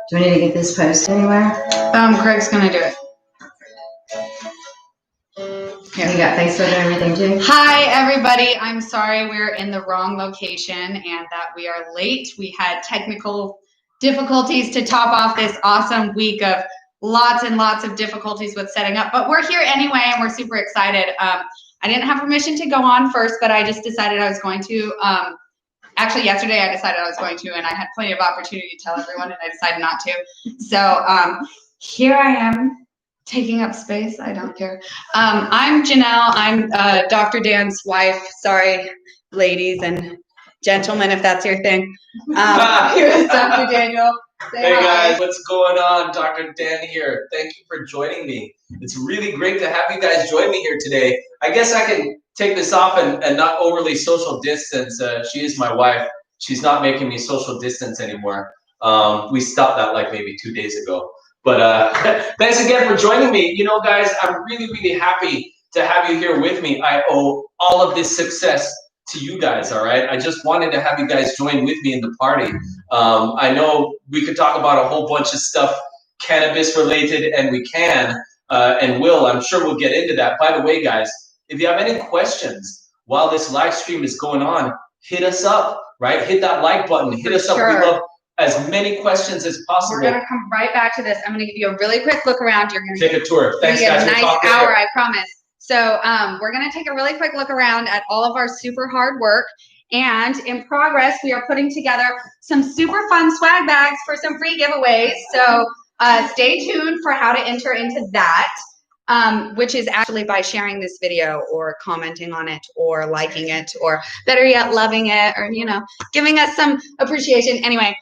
Do we need to get this posted anywhere? Craig's gonna do it. Here. You got Facebook and everything too? Hi, everybody. I'm sorry we're in the wrong location and that we are late. We had technical difficulties to top off this awesome week of lots and lots of difficulties with setting up, but we're here anyway and we're super excited. I didn't have permission to go on first, but I just decided I was going to. Actually, yesterday I decided I was going to, and I had plenty of opportunity to tell everyone, and I decided not to. So here I am, taking up space. I don't care. I'm Janelle. I'm Dr. Dan's wife. Sorry, ladies and gentlemen, if that's your thing. Here's Dr. Daniel. Hey guys, what's going on? Dr. Dan here. Thank you for joining me. It's really great to have you guys join me here today. I guess I can take this off and not overly social distance. She is my wife. She's not making me social distance anymore. We stopped that like maybe 2 days ago. But thanks again for joining me. You know, guys, I'm really, really happy to have you here with me. I owe all of this success to you guys, all right? I just wanted to have you guys join with me in the party. I know we could talk about a whole bunch of stuff cannabis related, and we can and will. I'm sure we'll get into that. By the way, guys, if you have any questions while this live stream is going on, hit us up, right? Hit that like button, hit us up. We love as many questions as possible. We're gonna come right back to this. I'm gonna give you a really quick look around. You're gonna take a tour. Thanks, guys. A nice hour, I promise. So we're gonna take a really quick look around at all of our super hard work. And in progress, we are putting together some super fun swag bags for some free giveaways. So stay tuned for how to enter into that, which is actually by sharing this video or commenting on it or liking it or better yet, loving it or, you know, giving us some appreciation. Anyway,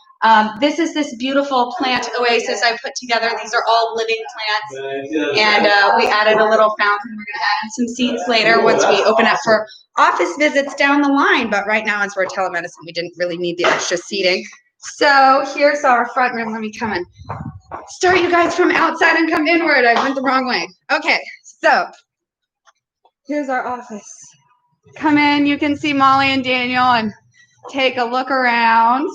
this is this beautiful plant oasis I put together. These are all living plants. And we added a little fountain. We're going to add some seats later once we open up for office visits down the line. But right now, as we're telemedicine, we didn't really need the extra seating. So here's our front room. Let me come and start you guys from outside and come inward. I went the wrong way. Okay, so here's our office. Come in. You can see Molly and Daniel and take a look around.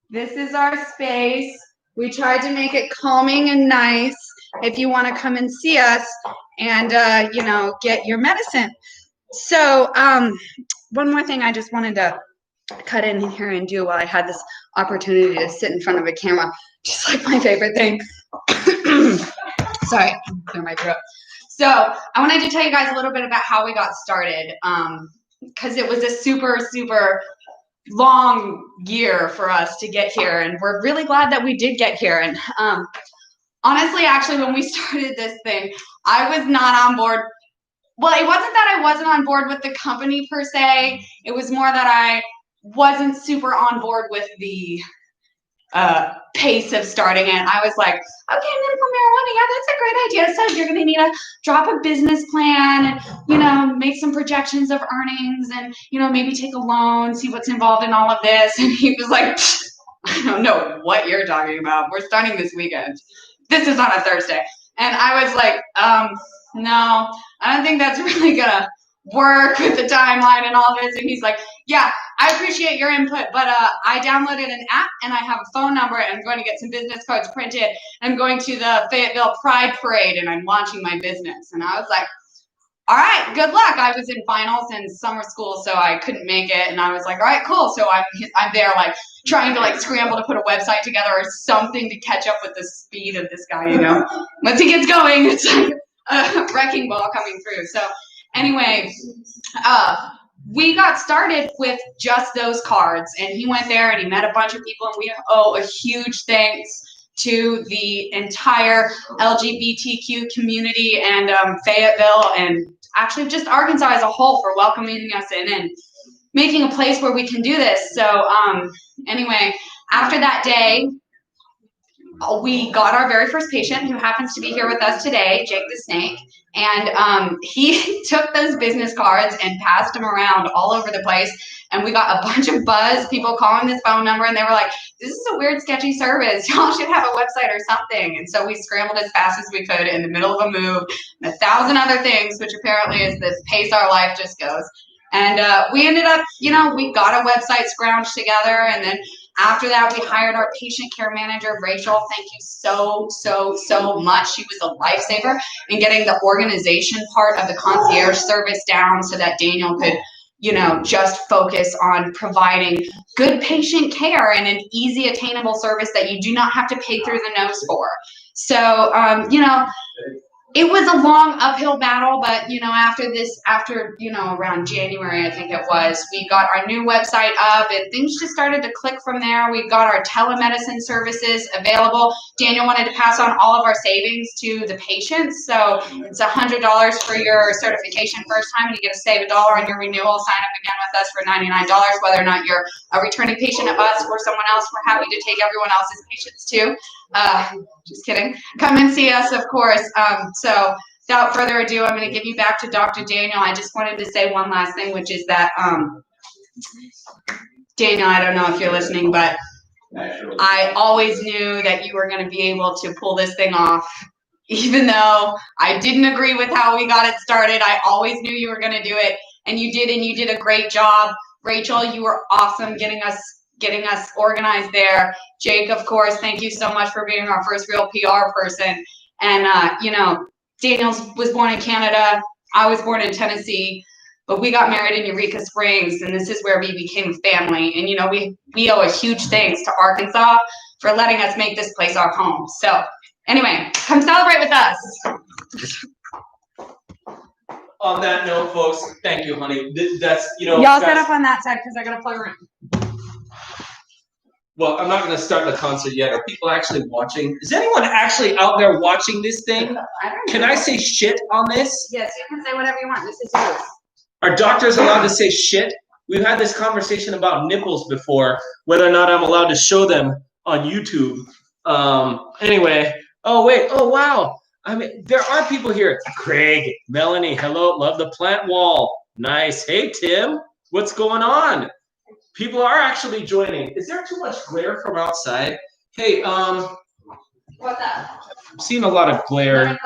This is our space. We tried to make it calming and nice if you want to come and see us and, you know, get your medicine. So one more thing I just wanted to cut in here and do while I had this opportunity to sit in front of a camera, just like my favorite thing. Sorry, clear my throat. So I wanted to tell you guys a little bit about how we got started because it was a super, super long year for us to get here, and we're really glad that we did get here. And honestly, actually, when we started this thing, I was not on board. Well, it wasn't that I wasn't on board with the company per se. It was more that I wasn't super on board with the pace of starting it. I was like, okay, medical marijuana, yeah, that's a great idea. So you're going to need to drop a business plan and, you know, make some projections of earnings and, you know, maybe take a loan, see what's involved in all of this. And he was like, I don't know what you're talking about. We're starting this weekend. This is on a Thursday. And I was like, no, I don't think that's really going to work with the timeline and all this. And he's like, yeah, I appreciate your input, but I downloaded an app and I have a phone number and I'm going to get some business cards printed. I'm going to the Fayetteville Pride Parade and I'm launching my business. And I was like, all right, good luck. I was in finals in summer school, so I couldn't make it. And I was like, all right, cool. So I'm there like trying to like scramble to put a website together or something to catch up with the speed of this guy, you know. Once he gets going, it's like a wrecking ball coming through. So anyway, we got started with just those cards, and he went there and he met a bunch of people, and we owe a huge thanks to the entire LGBTQ community and Fayetteville and actually just Arkansas as a whole for welcoming us in and making a place where we can do this. So anyway, after that day, we got our very first patient who happens to be here with us today, Jake the Snake, and he took those business cards and passed them around all over the place, and we got a bunch of buzz, people calling this phone number, and they were like, this is a weird, sketchy service. Y'all should have a website or something. And so we scrambled as fast as we could in the middle of a move and 1,000 other things, which apparently is the pace our life just goes. And we ended up, you know, we got a website scrounged together, and then After that, we hired our patient care manager, Rachel. Thank you so, so, so much. She was a lifesaver in getting the organization part of the concierge service down so that Daniel could, you know, just focus on providing good patient care and an easy attainable service that you do not have to pay through the nose for. So, you know, it was a long uphill battle, but, you know, after, you know, around January, I think it was, we got our new website up and things just started to click from there. We got our telemedicine services available. Daniel wanted to pass on all of our savings to the patients. So it's $100 for your certification first time, and you get to save $1 on your renewal. Sign up again with us for $99, whether or not you're a returning patient of us or someone else. We're happy to take everyone else's patients too. Just kidding. Come and see us, of course. So without further ado, I'm going to give you back to Dr. Daniel. I just wanted to say one last thing, which is that, Daniel, I don't know if you're listening, but I always knew that you were going to be able to pull this thing off. Even though I didn't agree with how we got it started, I always knew you were going to do it. And you did a great job. Rachel, you were awesome getting us organized there. Jake, of course, thank you so much for being our first real PR person. And, you know, Daniel was born in Canada. I was born in Tennessee, but we got married in Eureka Springs, and this is where we became family. And, you know, we owe a huge thanks to Arkansas for letting us make this place our home. So anyway, come celebrate with us. On that note, folks, thank you, honey. That's, you know, y'all set up on that side because I got to play around. Well, I'm not going to start the concert yet. Are people actually watching? Is anyone actually out there watching this thing? I don't know. Can I say shit on this? Yes, you can say whatever you want. This is yours. Are doctors allowed to say shit? We've had this conversation about nipples before, whether or not I'm allowed to show them on YouTube. Anyway. Oh, wait. Oh, wow. I mean, there are people here. Craig, Melanie, hello. Love the plant wall. Nice. Hey, Tim. What's going on? People are actually joining. Is there too much glare from outside? Hey, What's that? I'm seeing a lot of glare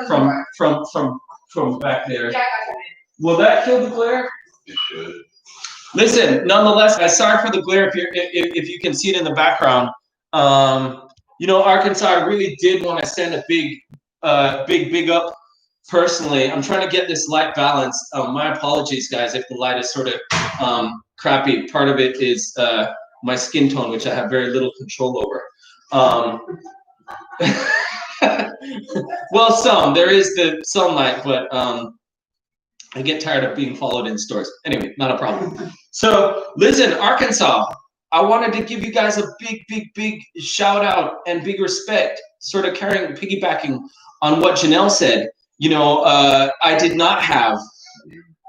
from back there. Yeah, Will that kill the glare? It should. Listen, nonetheless, guys, sorry for the glare if you can see it in the background. You know, Arkansas, I really did want to send a big up personally. I'm trying to get this light balanced. My apologies, guys, if the light is sort of crappy. Part of it is my skin tone, which I have very little control over. Well, there is the sunlight, but I get tired of being followed in stores. Anyway, not a problem. So listen, Arkansas, I wanted to give you guys a big shout out and big respect, sort of piggybacking on what Janelle said. You know, I did not have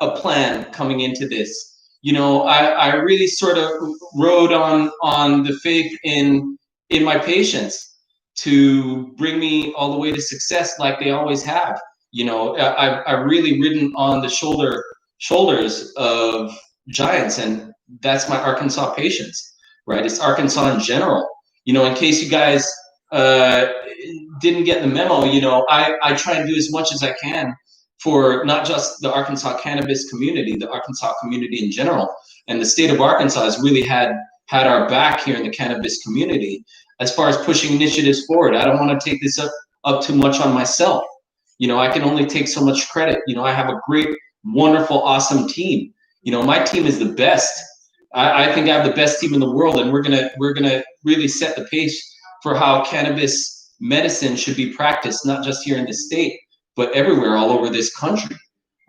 a plan coming into this. You know, I really sort of rode on the faith in my patients to bring me all the way to success like they always have. You know, I've really ridden on the shoulders of giants, and that's my Arkansas patients, right? It's Arkansas in general. You know, in case you guys didn't get the memo, you know, I try and do as much as I can for not just the Arkansas cannabis community, the Arkansas community in general. And the state of Arkansas has really had our back here in the cannabis community as far as pushing initiatives forward. I don't want to take this up too much on myself. You know, I can only take so much credit. You know, I have a great, wonderful, awesome team. You know, my team is the best. I think I have the best team in the world, and we're gonna really set the pace for how cannabis medicine should be practiced, not just here in the state, but everywhere all over this country.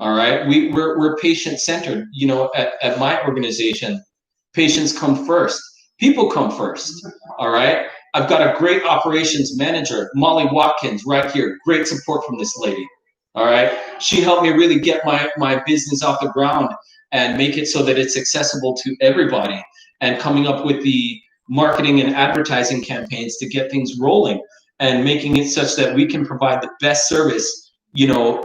All right, we're patient centered. You know, at my organization, patients come first. People come first. All right. I've got a great operations manager, Molly Watkins, right here. Great support from this lady. All right. She helped me really get my business off the ground and make it so that it's accessible to everybody, and coming up with the marketing and advertising campaigns to get things rolling and making it such that we can provide the best service, you know,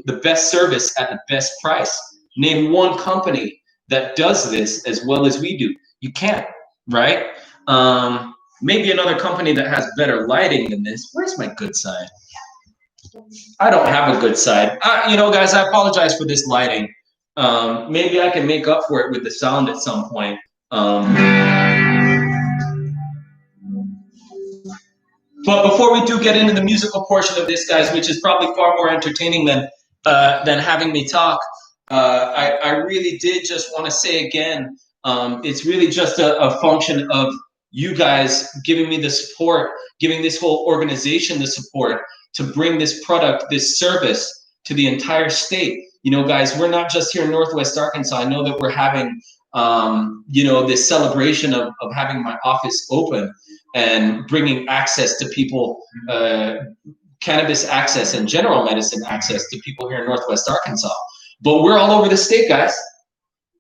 the best service at the best price. Name one company that does this as well as we do. You can't, right? Maybe another company that has better lighting than this. Where's my good side? I don't have a good side. You know, guys, I apologize for this lighting. Maybe I can make up for it with the sound at some point. But before we do get into the musical portion of this, guys, which is probably far more entertaining than having me talk, I really did just want to say again, it's really just a function of you guys giving me the support, giving this whole organization the support to bring this product, this service to the entire state. You know, guys, we're not just here in Northwest Arkansas. I know that we're having, this celebration of having my office open and bringing access to people, cannabis access and general medicine access to people here in Northwest Arkansas. But we're all over the state, guys.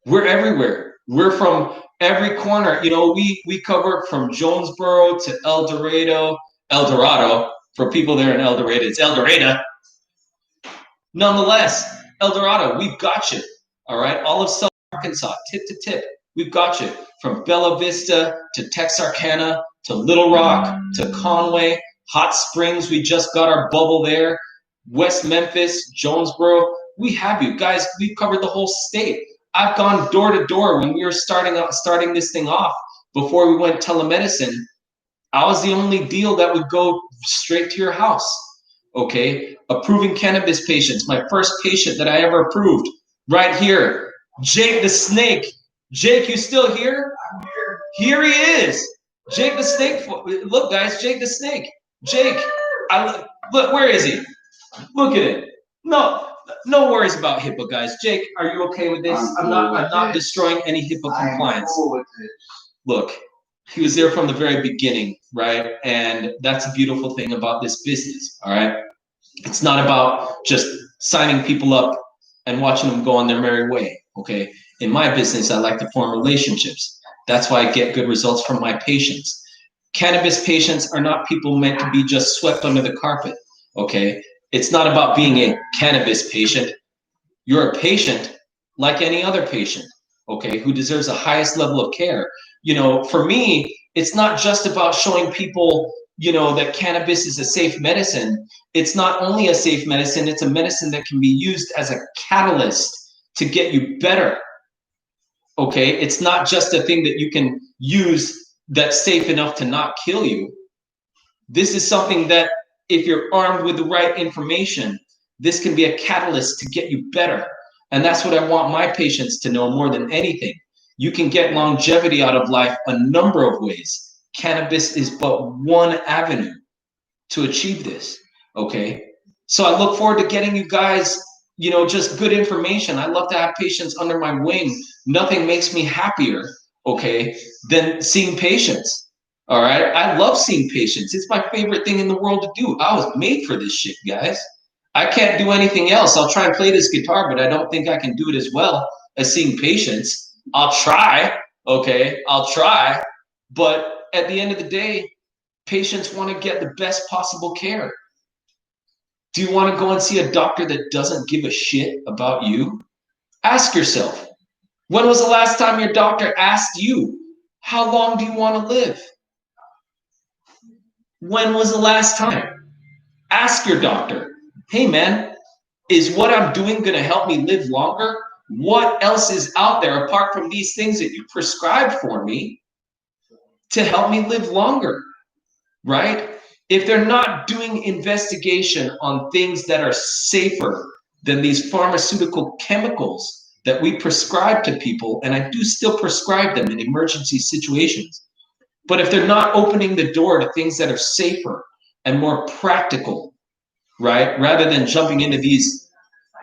We're everywhere. We're from every corner. You know, we cover from Jonesboro to El Dorado. For people there in El Dorado, it's El Dorado. Nonetheless, El Dorado, we've got you. All right, all of Southern Arkansas, tip to tip, we've got you. From Bella Vista to Texarkana to Little Rock to Conway, Hot Springs, we just got our bubble there. West Memphis, Jonesboro, we have you guys. We've covered the whole state. I've gone door to door when we were starting this thing off. Before we went telemedicine, I was the only deal that would go straight to your house. Okay, approving cannabis patients. My first patient that I ever approved, right here, Jake the Snake. Jake, you still here? I'm here. Here he is. Jake the Snake. Look, guys, Jake the Snake. Jake, look, where is he? Look at it. No worries about HIPAA, guys. Jake, are you okay with this? I'm not destroying any HIPAA compliance. I'm cool with it. Look, he was there from the very beginning, right? And that's a beautiful thing about this business, all right? It's not about just signing people up and watching them go on their merry way, okay? In my business, I like to form relationships. That's why I get good results from my patients. Cannabis patients are not people meant to be just swept under the carpet, okay? It's not about being a cannabis patient. You're a patient like any other patient, okay, who deserves the highest level of care. You know, for me, it's not just about showing people, you know, that cannabis is a safe medicine. It's not only a safe medicine, it's a medicine that can be used as a catalyst to get you better. Okay, it's not just a thing that you can use that's safe enough to not kill you. This is something that if you're armed with the right information, this can be a catalyst to get you better. And that's what I want my patients to know more than anything. You can get longevity out of life a number of ways. Cannabis is but one avenue to achieve this, okay? So I look forward to getting you guys, you know, just good information. I love to have patients under my wing. Nothing makes me happier, okay, than seeing patients, all right? I love seeing patients. It's my favorite thing in the world to do. I was made for this shit, guys. I can't do anything else. I'll try and play this guitar, but I don't think I can do it as well as seeing patients. I'll try, okay? I'll try. But at the end of the day, patients want to get the best possible care. Do you want to go and see a doctor that doesn't give a shit about you? Ask yourself, when was the last time your doctor asked you, how long do you want to live? When was the last time? Ask your doctor, hey man, is what I'm doing going to help me live longer? What else is out there apart from these things that you prescribed for me to help me live longer, right? If they're not doing investigation on things that are safer than these pharmaceutical chemicals that we prescribe to people, and I do still prescribe them in emergency situations, but if they're not opening the door to things that are safer and more practical, right, rather than jumping into these,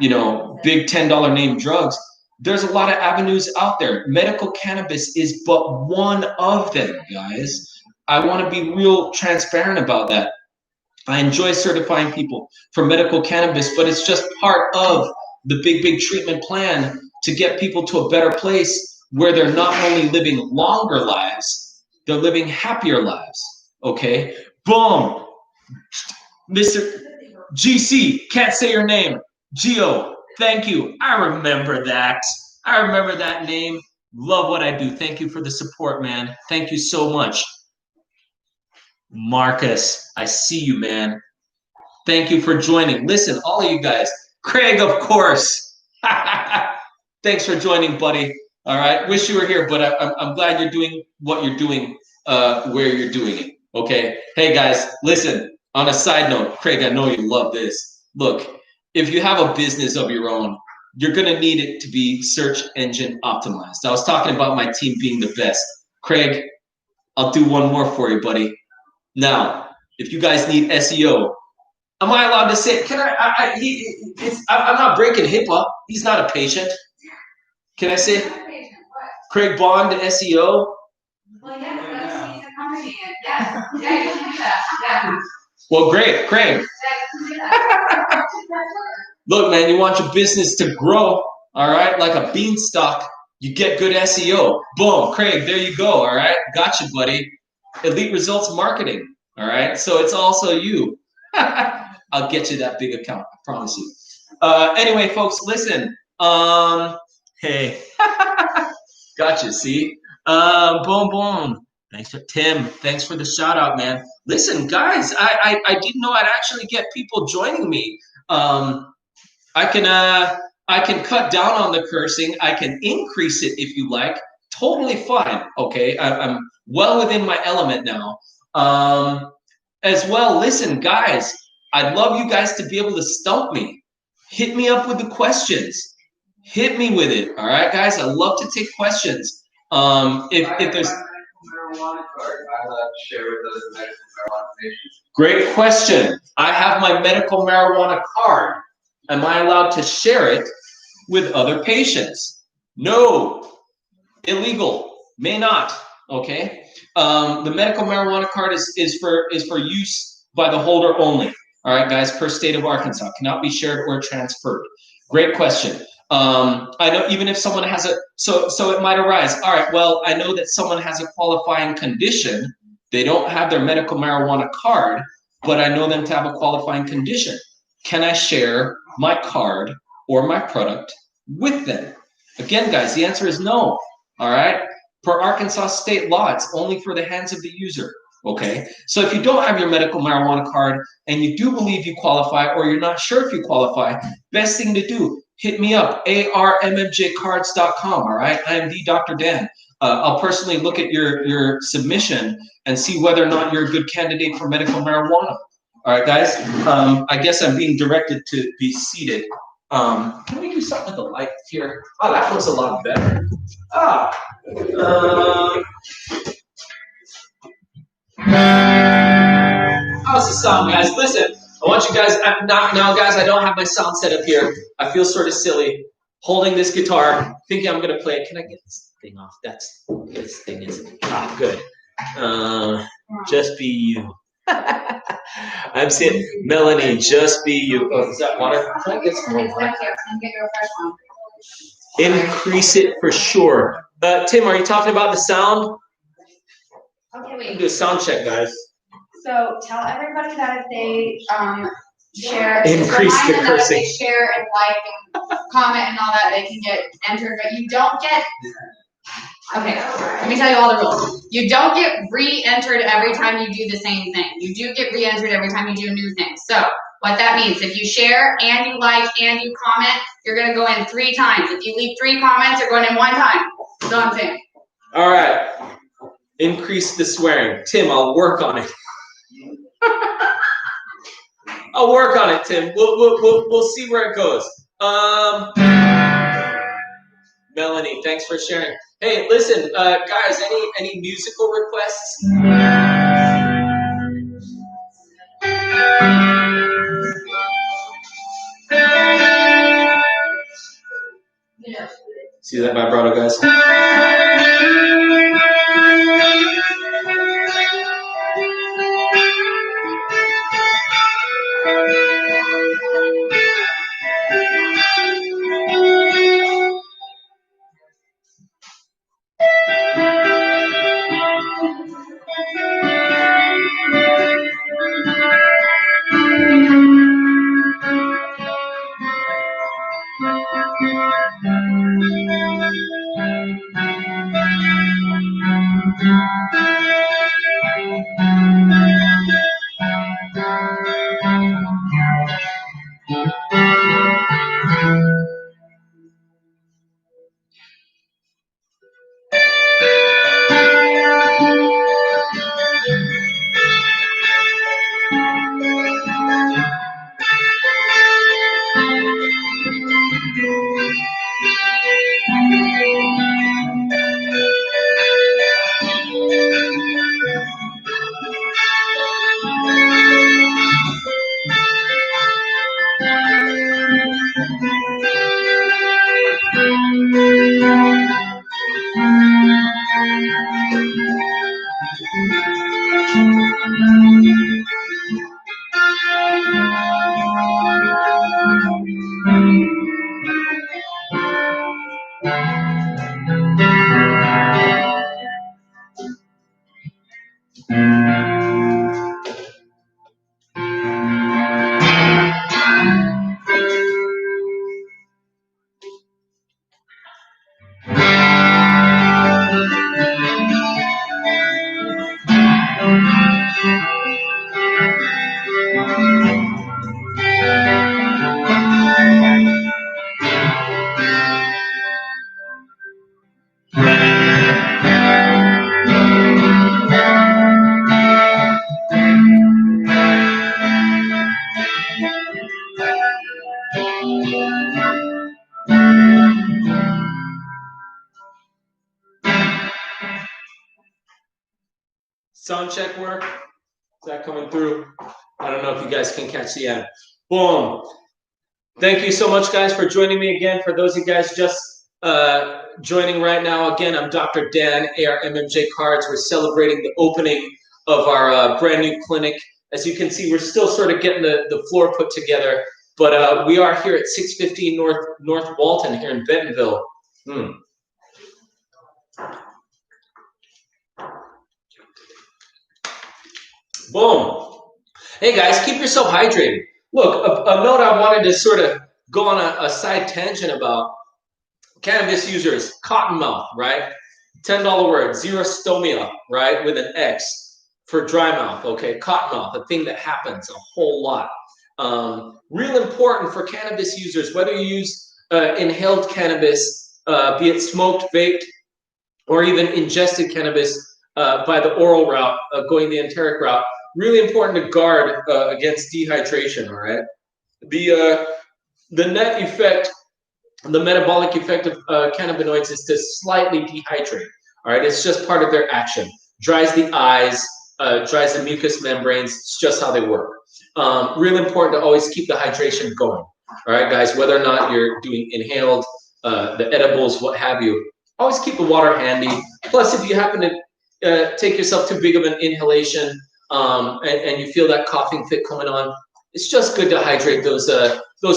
you know, big $10 name drugs, there's a lot of avenues out there. Medical cannabis is but one of them, guys. I want to be real transparent about that. I enjoy certifying people for medical cannabis, but it's just part of the big treatment plan to get people to a better place where they're not only living longer lives, they're living happier lives, okay? Boom! Mr. GC, can't say your name. Geo, thank you. I remember that. I remember that name. Love what I do. Thank you for the support, man. Thank you so much. Marcus, I see you, man. Thank you for joining. Listen, all of you guys. Craig, of course. Thanks for joining, buddy. All right. Wish you were here, but I'm glad you're doing what you're doing where you're doing it. Okay. Hey guys, listen. On a side note, Craig, I know you love this. Look, if you have a business of your own, you're gonna need it to be search engine optimized. I was talking about my team being the best. Craig, I'll do one more for you, buddy. Now, if you guys need SEO, am I allowed to say? Can I'm not breaking HIPAA. He's not a patient. Can I say? Craig Bond, SEO. Well, yeah, he's a company. Yeah, you can do that. Yeah. Well, great, Craig. Look, man, you want your business to grow, all right, like a beanstalk. You get good SEO. Boom, Craig, there you go, all right? Gotcha, buddy. Elite Results Marketing, all right? So it's also you. I'll get you that big account, I promise you. Anyway, folks, listen. Hey. Gotcha, see? Boom, boom. Thanks for Tim. Thanks for the shout out, man. Listen, guys, I didn't know I'd actually get people joining me. I can cut down on the cursing. I can increase it if you like. Totally fine. Okay, I'm well within my element now. As well, listen, guys, I'd love you guys to be able to stump me. Hit me up with the questions. Hit me with it. All right, guys. I love to take questions. If there's marijuana card, I love to share with those medical marijuana patients. Great question. I have my medical marijuana card. Am I allowed to share it with other patients? No. Illegal. May not. Okay. The medical marijuana card is for use by the holder only. All right, guys. Per state of Arkansas, cannot be shared or transferred. Great question. I know even if someone has so it might arise. All right, well, I know that someone has a qualifying condition. They don't have their medical marijuana card, but I know them to have a qualifying condition. Can I share my card or my product with them? Again, guys, the answer is no. All right. Per Arkansas state law, it's only for the hands of the user. Okay. So if you don't have your medical marijuana card and you do believe you qualify or you're not sure if you qualify, best thing to do, hit me up, armmjcards.com. All right. I am the Dr. Dan. I'll personally look at your submission and see whether or not you're a good candidate for medical marijuana. All right, guys. I guess I'm being directed to be seated. Can we do something with the light here? Oh, that looks a lot better. How's the sound, guys? Listen, I want you guys, now, guys, I don't have my sound set up here. I feel sort of silly holding this guitar, thinking I'm going to play it. Can I get this thing off? This thing is, good. Just be you. I'm saying, Melanie, just be you. Oh, is that water? Can I get some more water? Increase it for sure. Tim, are you talking about the sound? Okay, wait. Do a sound check, guys. So tell everybody that if they share, increase the that if they cursing. share and like and comment and all that, they can get entered. But you don't get. Okay, let me tell you all the rules. You don't get re-entered every time you do the same thing. You do get re-entered every time you do a new thing. So what that means, if you share and you like and you comment, you're going to go in 3 times. If you leave 3 comments, you're going in 1 time. That's all I'm saying. All right. Increase the swearing. Tim, I'll work on it. I'll work on it, Tim. We'll see where it goes. Melanie, thanks for sharing. Hey, listen, guys, any musical requests? See that vibrato, guys? Sound check work. Is that coming through? I don't know if you guys can catch the end. Boom. Thank you so much, guys, for joining me again. For those of you guys just joining right now, again, I'm Dr. Dan, AR MMJ Cards. We're celebrating the opening of our brand new clinic. As you can see, we're still sort of getting the floor put together, but we are here at 615 North Walton here in Bentonville. Boom. Hey guys, keep yourself hydrated. Look, a note I wanted to sort of go on a side tangent about cannabis users, cottonmouth, right? $10 word, xerostomia, right? With an X for dry mouth, okay? Cottonmouth, a thing that happens a whole lot. Real important for cannabis users, whether you use inhaled cannabis, be it smoked, vaped, or even ingested cannabis by the oral route, going the enteric route. Really important to guard against dehydration, all right? The net effect, the metabolic effect of cannabinoids is to slightly dehydrate, all right? It's just part of their action. Dries the eyes, dries the mucous membranes, it's just how they work. Real important to always keep the hydration going, all right, guys? Whether or not you're doing inhaled, the edibles, what have you, always keep the water handy. Plus, if you happen to take yourself too big of an inhalation and you feel that coughing fit coming on, it's just good to hydrate those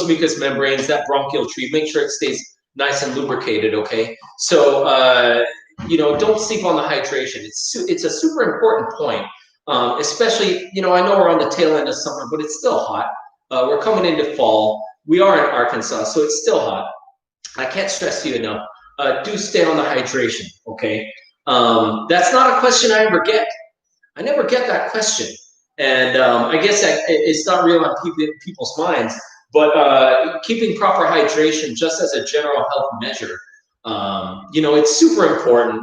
mucous membranes, that bronchial tree. Make sure it stays nice and lubricated, okay? So, you know, don't sleep on the hydration. It's a super important point, especially, you know, I know we're on the tail end of summer, but it's still hot. We're coming into fall. We are in Arkansas, so it's still hot. I can't stress to you enough. Do stay on the hydration, okay? That's not a question I ever get. I never get that question. And I guess it's not real on people's minds, but keeping proper hydration just as a general health measure, you know, it's super important.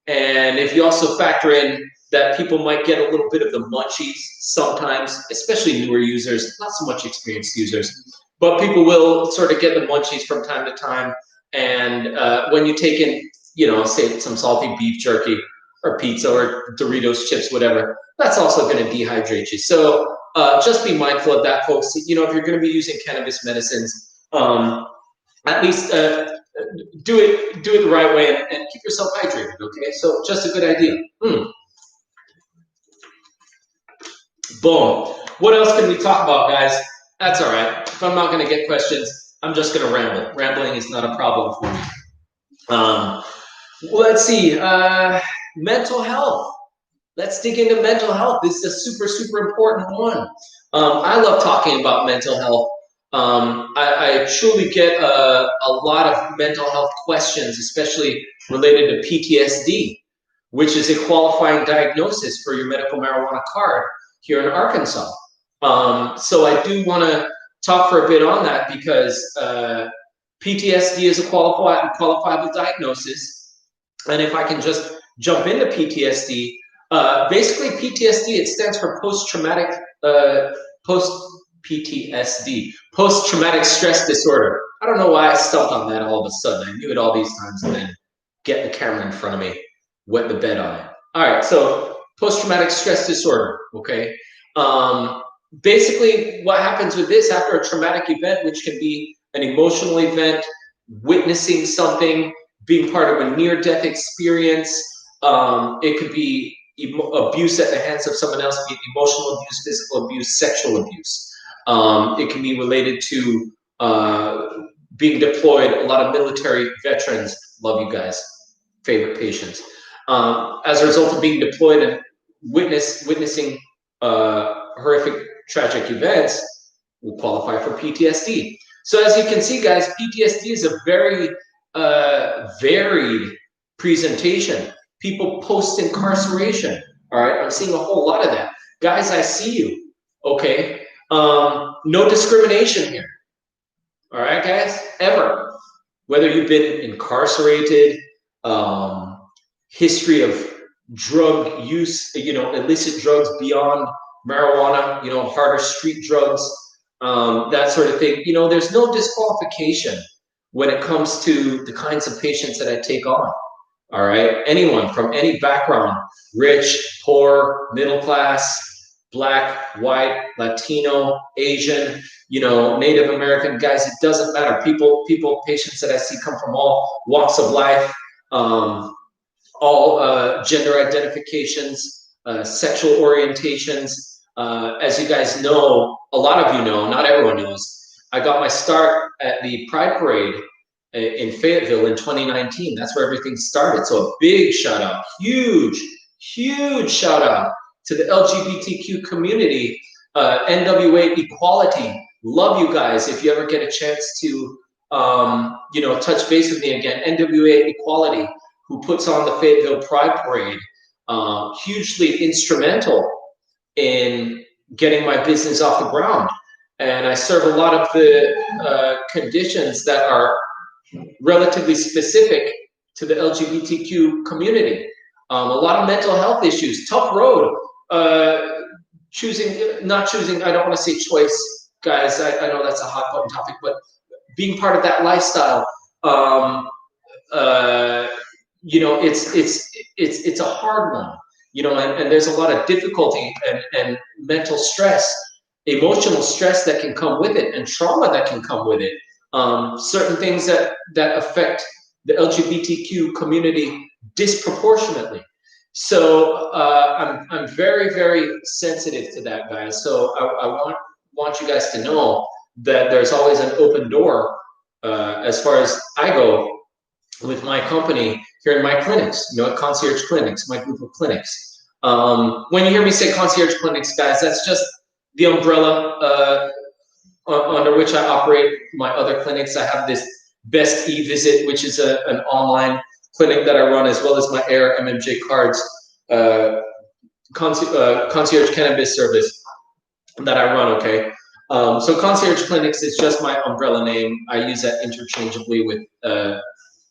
And if you also factor in that people might get a little bit of the munchies sometimes, especially newer users, not so much experienced users, but people will sort of get the munchies from time to time. And when you take in, you know, say some salty beef jerky or pizza or Doritos chips, whatever, that's also going to dehydrate you. So just be mindful of that, folks. You know, if you're going to be using cannabis medicines, at least do it the right way and keep yourself hydrated, okay? So just a good idea. Boom. What else can we talk about, guys? That's all right. If I'm not going to get questions, I'm just going to ramble. Rambling is not a problem for me. Let's see. Mental health. Let's dig into mental health. This is a super, super important one. I love talking about mental health. I truly get a lot of mental health questions, especially related to PTSD, which is a qualifying diagnosis for your medical marijuana card here in Arkansas. So I do want to talk for a bit on that because PTSD is a qualifiable diagnosis. And if I can just jump into PTSD, basically PTSD, it stands for post-traumatic stress disorder. I don't know why I stumped on that all of a sudden. I knew it all these times and then get the camera in front of me, wet the bed on it. All right, so post-traumatic stress disorder, okay? Basically what happens with this after a traumatic event, which can be an emotional event, witnessing something, being part of a near-death experience, it could be abuse at the hands of someone else, be it emotional abuse, physical abuse, sexual abuse. It can be related to being deployed. A lot of military veterans, love you guys, favorite patients. As a result of being deployed and witnessing horrific, tragic events, will qualify for PTSD. So as you can see, guys, PTSD is a very varied presentation. People post-incarceration, all right? I'm seeing a whole lot of that. Guys, I see you, okay? No discrimination here, all right, guys? Ever. Whether you've been incarcerated, history of drug use, illicit drugs beyond marijuana, harder street drugs, that sort of thing. There's no disqualification when it comes to the kinds of patients that I take on. All right, anyone from any background, rich, poor, middle class, black, white, Latino, Asian, Native American, guys, it doesn't matter. Patients that I see come from all walks of life, all gender identifications, sexual orientations. As you guys know, a lot of you know, not everyone knows, I got my start at the Pride Parade in Fayetteville in 2019. That's where everything started. So a big shout out, huge shout out to the LGBTQ community, NWA equality. Love you guys. If you ever get a chance to, touch base with me again, NWA equality, who puts on the Fayetteville Pride Parade, hugely instrumental in getting my business off the ground. And I serve a lot of the conditions that are relatively specific to the LGBTQ community. A lot of mental health issues, tough road, not choosing, I don't want to say choice, guys, I know that's a hot button topic, but being part of that lifestyle, it's a hard one, and there's a lot of difficulty and mental stress, emotional stress that can come with it, and trauma that can come with it. Certain things that affect the LGBTQ community disproportionately. So I'm very, very sensitive to that, guys. So I want you guys to know that there's always an open door as far as I go with my company here in my clinics, concierge clinics, my group of clinics. When you hear me say concierge clinics, guys, that's just the umbrella under which I operate my other clinics. I have this Best E-Visit, which is an online clinic that I run, as well as my Air MMJ Cards concierge cannabis service that I run, okay? So concierge clinics is just my umbrella name. I use that interchangeably with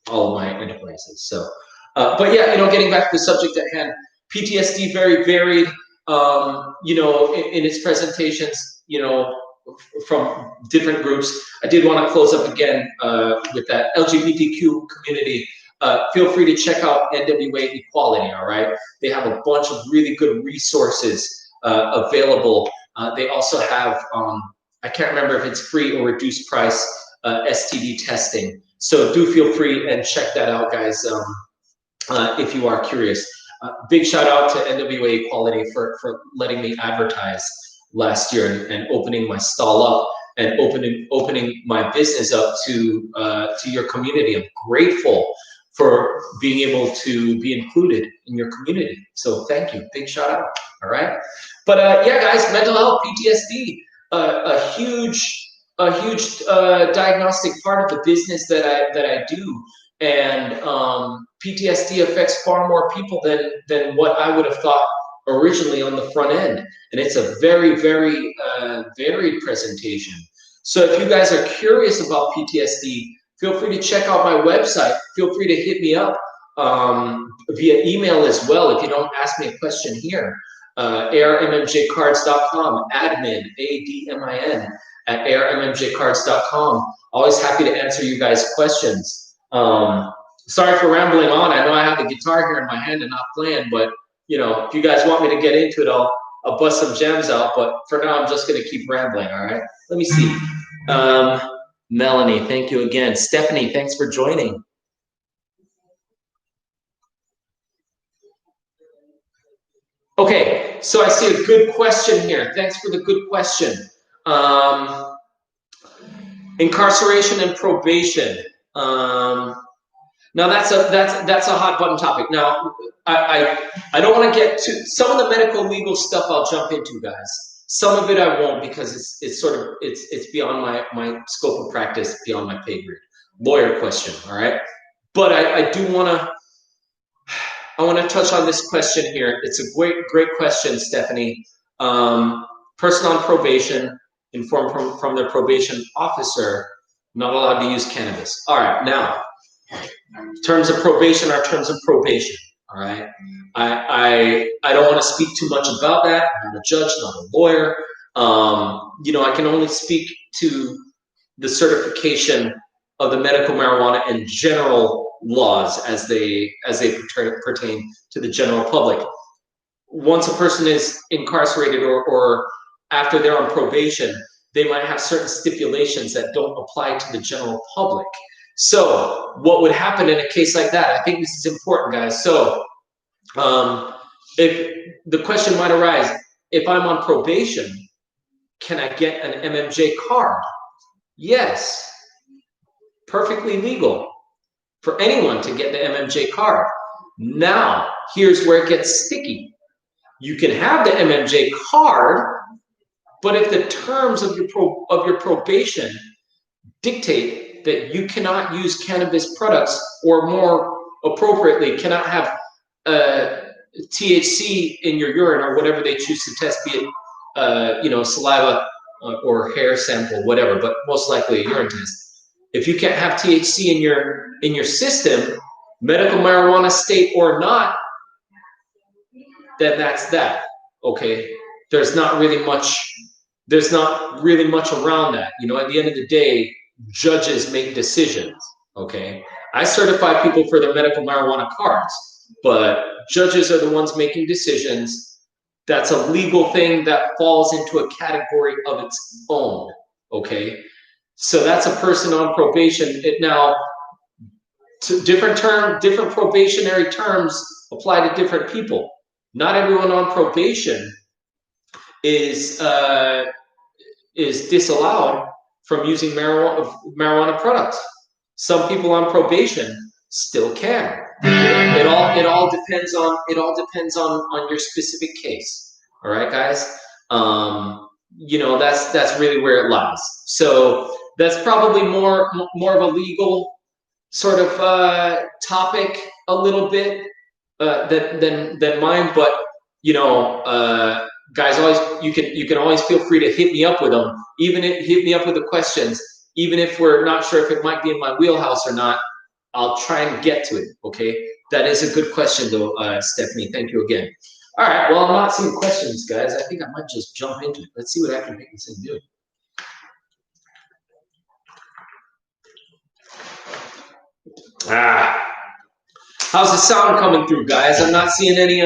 all of my enterprises. So, but yeah, getting back to the subject at hand, PTSD very varied, in its presentations, from different groups. I did want to close up again with that LGBTQ community. Feel free to check out NWA Equality, all right? They have a bunch of really good resources available. They also have, I can't remember if it's free or reduced price STD testing. So do feel free and check that out, guys, if you are curious. Big shout out to NWA Equality for letting me advertise last year and opening my stall up and opening my business up to your community. I'm grateful for being able to be included in your community. So thank you, big shout out, all right? But yeah, guys, mental health, PTSD, a huge diagnostic part of the business that I do. And PTSD affects far more people than what I would have thought originally on the front end. And it's a very, very varied presentation. So if you guys are curious about PTSD, feel free to check out my website. Feel free to hit me up via email as well if you don't ask me a question here. ARMMJcards.com, admin, ADMIN, at ARMMJcards.com. Always happy to answer you guys' questions. Sorry for rambling on. I know I have the guitar here in my hand and not playing, but if you guys want me to get into it, I'll bust some jams out. But for now, I'm just gonna keep rambling. All right. Let me see. Melanie, thank you again. Stephanie, thanks for joining. Okay, so I see a good question here. Thanks for the good question. Incarceration and probation. Now that's a hot button topic. Now I don't want to get to some of the medical legal stuff. I'll jump into, guys. Some of it I won't because it's beyond my scope of practice, beyond my pay grade. Lawyer question, all right. But I do want to touch on this question here. It's a great question, Stephanie. Person on probation informed from their probation officer not allowed to use cannabis. All right, now. Terms of probation are terms of probation. All right. I don't want to speak too much about that. I'm not a judge, not a lawyer. I can only speak to the certification of the medical marijuana and general laws as they pertain to the general public. Once a person is incarcerated or after they're on probation, they might have certain stipulations that don't apply to the general public. So what would happen in a case like that? I think this is important, guys. So if the question might arise, if I'm on probation, can I get an MMJ card? Yes. Perfectly legal for anyone to get the MMJ card. Now, here's where it gets sticky. You can have the MMJ card, but if the terms of your probation dictate that you cannot use cannabis products, or more appropriately, cannot have THC in your urine or whatever they choose to test, be it saliva or hair sample, whatever, but most likely a urine test. If you can't have THC in your system, medical marijuana state or not, then that's that. Okay, there's not really much around that. At the end of the day, judges make decisions, okay? I certify people for their medical marijuana cards, but judges are the ones making decisions. That's a legal thing that falls into a category of its own, okay? So that's a person on probation. Different probationary terms apply to different people. Not everyone on probation is disallowed from using marijuana products. Some people on probation still can. It all depends on your specific case. All right, guys. That's really where it lies. So that's probably more of a legal sort of topic a little bit than mine. But guys, you can always feel free to hit me up with them. Hit me up with the questions. Even if we're not sure if it might be in my wheelhouse or not, I'll try and get to it. Okay, that is a good question, though, Stephanie. Thank you again. All right. Well, I'm not seeing questions, guys. I think I might just jump into it. Let's see what I can make this thing do. How's the sound coming through, guys? I'm not seeing any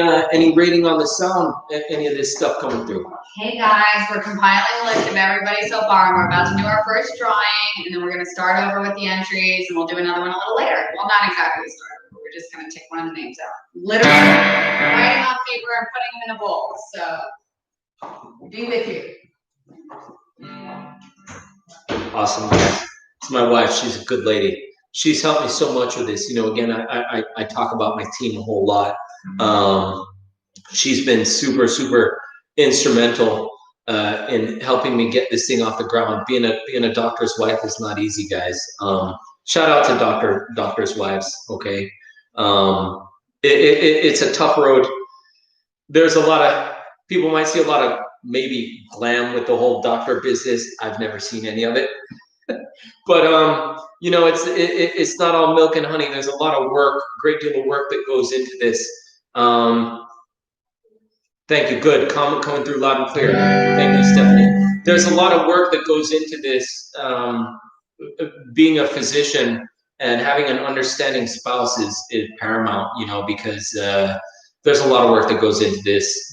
rating on the sound, any of this stuff coming through. Hey guys, we're compiling a list of everybody so far, and we're about to do our first drawing, and then we're going to start over with the entries, and we'll do another one a little later. Well, not exactly start over, but we're just going to take one of the names out. Literally writing on paper and putting them in a bowl. So, be with you. Awesome, guys. It's my wife. She's a good lady. She's helped me so much with this. Again, I talk about my team a whole lot. She's been super, super instrumental in helping me get this thing off the ground. Being a doctor's wife is not easy, guys. Shout out to doctors' wives. Okay, it's a tough road. There's a lot of people might see a lot of maybe glam with the whole doctor business. I've never seen any of it. But it's not all milk and honey. There's a lot of work, great deal of work that goes into this. Thank you. Good comment coming through loud and clear. Thank you, Stephanie. There's a lot of work that goes into this. Being a physician and having an understanding spouse is paramount. Because there's a lot of work that goes into this.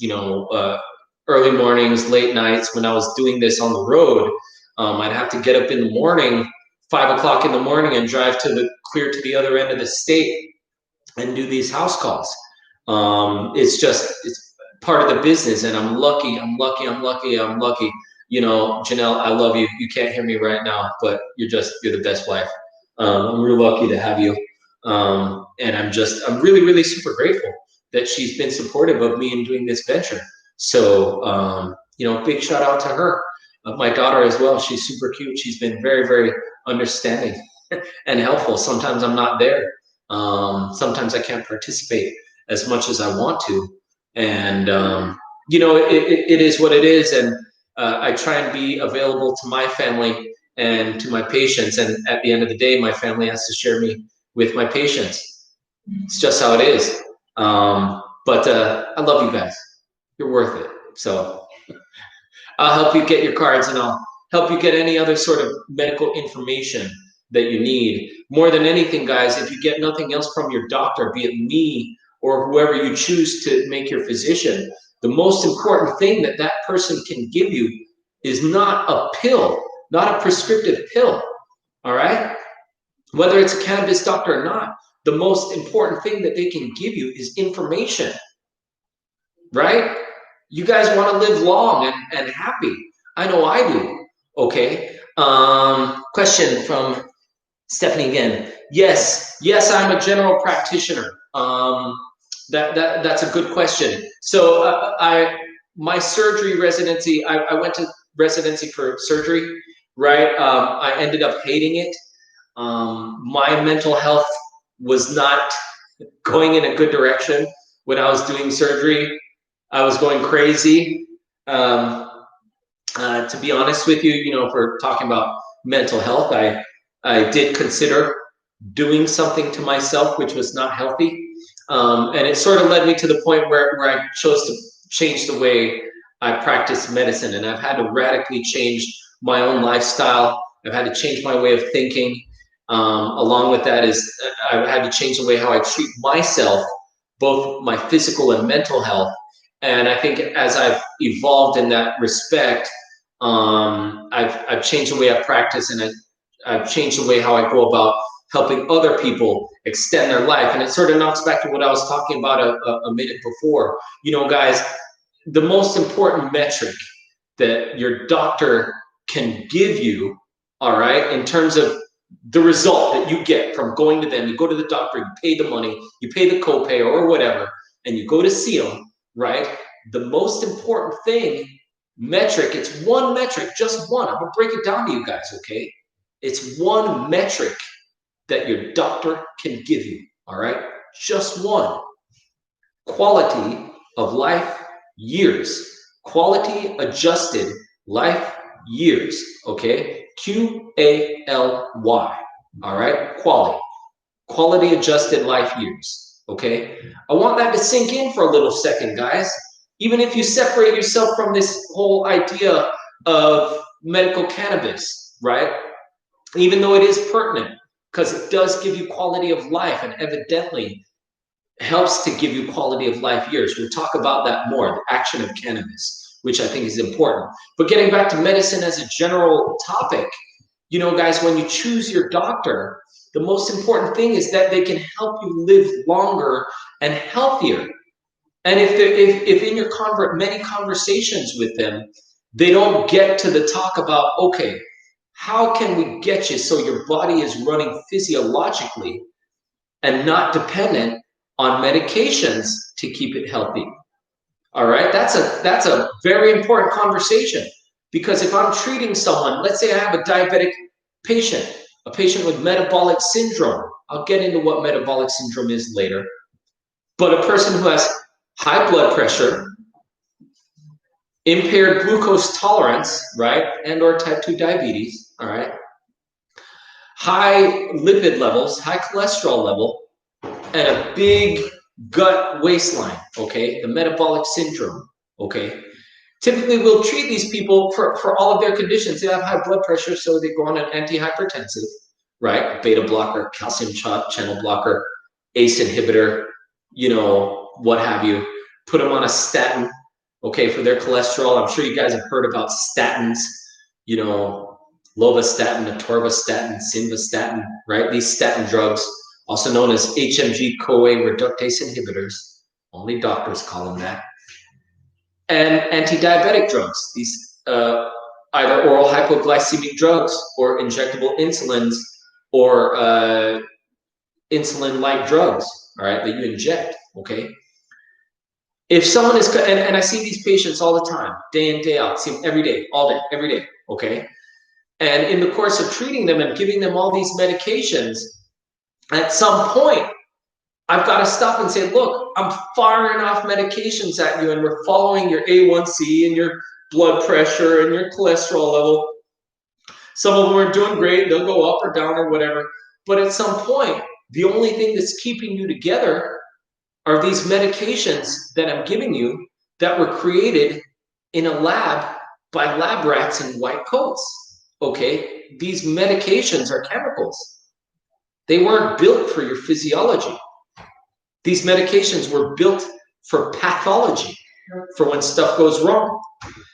Early mornings, late nights. When I was doing this on the road, I'd have to get up in the morning, 5 o'clock in the morning, and drive clear to the other end of the state and do these house calls. It's part of the business, and I'm lucky. You know, Janelle, I love you. You can't hear me right now, but you're the best wife. I'm real lucky to have you. And I'm really super grateful that she's been supportive of me in doing this venture. So, you know, big shout out to her. My daughter as well. She's super cute. She's been very understanding and helpful. Sometimes I'm not there. Sometimes I can't participate as much as I want to. And, you know, it is what it is. And I try and be available to my family and to my patients. And at the end of the day, my family has to share me with my patients. It's just how it is. But I love you guys. You're worth it. So I'll help you get your cards, and I'll help you get any other sort of medical information that you need. More than anything, guys, if you get nothing else from your doctor, be it me or whoever you choose to make your physician, the most important thing that that person can give you is not a pill, not a prescriptive pill, all right? Whether it's a cannabis doctor or not, the most important thing that they can give you is information, right? You guys want to live long and happy. I know I do, okay? Question from Stephanie again. Yes, I'm a general practitioner. That's a good question. So my surgery residency, I went to residency for surgery, right? I ended up hating it. My mental health was not going in a good direction when I was doing surgery. I was going crazy. To be honest with you, you know, if we're talking about mental health, I did consider doing something to myself which was not healthy. And it sort of led me to the point where I chose to change the way I practice medicine. And I've had to radically change my own lifestyle. I've had to change my way of thinking. Along with that is I've had to change the way how I treat myself, both my physical and mental health. And I think as I've evolved in that respect, I've changed the way I practice, and I've changed the way how I go about helping other people extend their life. And it sort of knocks back to what I was talking about a minute before. You know, guys, the most important metric that your doctor can give you, all right, in terms of the result that you get from going to them, you go to the doctor, you pay the money, you pay the copay or whatever, and you go to see them, right? The most important thing, metric, it's one metric, just one. I'm gonna break it down to you guys, okay? It's one metric that your doctor can give you, all right? Just one. Quality of life years. Quality adjusted life years, okay? QALY, all right? Quality adjusted life years, okay? I want that to sink in for a little second, guys. Even if you separate yourself from this whole idea of medical cannabis, right? Even though it is pertinent, because it does give you quality of life and evidently helps to give you quality of life years. We'll talk about that more, the action of cannabis, which I think is important. But getting back to medicine as a general topic, you know, guys, when you choose your doctor, the most important thing is that they can help you live longer and healthier. And if in your many conversations with them, they don't get to the talk about, okay, how can we get you so your body is running physiologically and not dependent on medications to keep it healthy? All right, that's a very important conversation, because if I'm treating someone, let's say I have a diabetic patient, a patient with metabolic syndrome. I'll get into what metabolic syndrome is later. But a person who has high blood pressure, impaired glucose tolerance, right, and or type 2 diabetes, all right, high lipid levels, high cholesterol level, and a big gut waistline, okay, the metabolic syndrome, okay. Typically, we'll treat these people for all of their conditions. They have high blood pressure, so they go on an antihypertensive, right, beta blocker, calcium channel blocker, ACE inhibitor, you know, what have you. Put them on a statin, okay, for their cholesterol. I'm sure you guys have heard about statins, you know, lovastatin, atorvastatin, simvastatin, right? These statin drugs, also known as HMG-CoA reductase inhibitors. Only doctors call them that. and anti-diabetic drugs. These either oral hypoglycemic drugs or injectable insulins or insulin-like drugs, all right, that you inject, okay? If someone is, and I see these patients all the time, day in, day out, see them every day, all day, every day, okay? And in the course of treating them and giving them all these medications, at some point, I've got to stop and say, look, I'm firing off medications at you and we're following your A1C and your blood pressure and your cholesterol level. Some of them are doing great. They'll go up or down or whatever. But at some point, the only thing that's keeping you together are these medications that I'm giving you that were created in a lab by lab rats in white coats, okay? These medications are chemicals. They weren't built for your physiology. These medications were built for pathology, for when stuff goes wrong.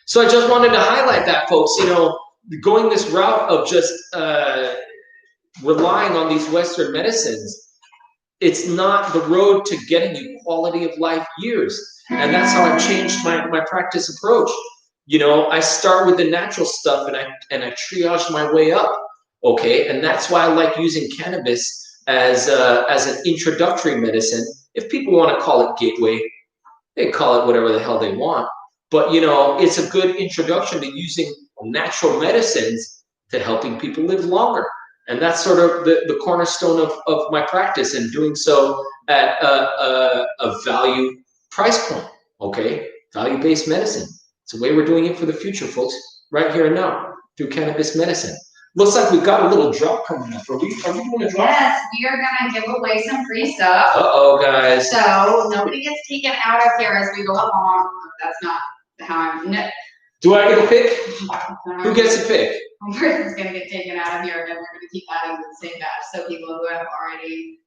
So I just wanted to highlight that, folks. You know, going this route of just relying on these Western medicines, it's not the road to getting you quality of life years. And that's how I've changed my practice approach. You know, I start with the natural stuff and I triage my way up, okay? And that's why I like using cannabis as an introductory medicine. If people want to call it gateway, they call it whatever the hell they want. But, you know, it's a good introduction to using natural medicines to helping people live longer. And that's sort of the cornerstone of my practice, and doing so at a value price point, okay? Value-based medicine. It's the way we're doing it for the future, folks, right here and now, through cannabis medicine. Looks like we've got a little drop coming up. Are we doing a drop? Yes, we are gonna give away some free stuff. Uh-oh, guys. So nobody gets taken out of here as we go along. That's not how I'm. No. Do I get a pick? Who gets a pick? One person's gonna get taken out of here, and then we're gonna keep adding to the same batch. So people who have already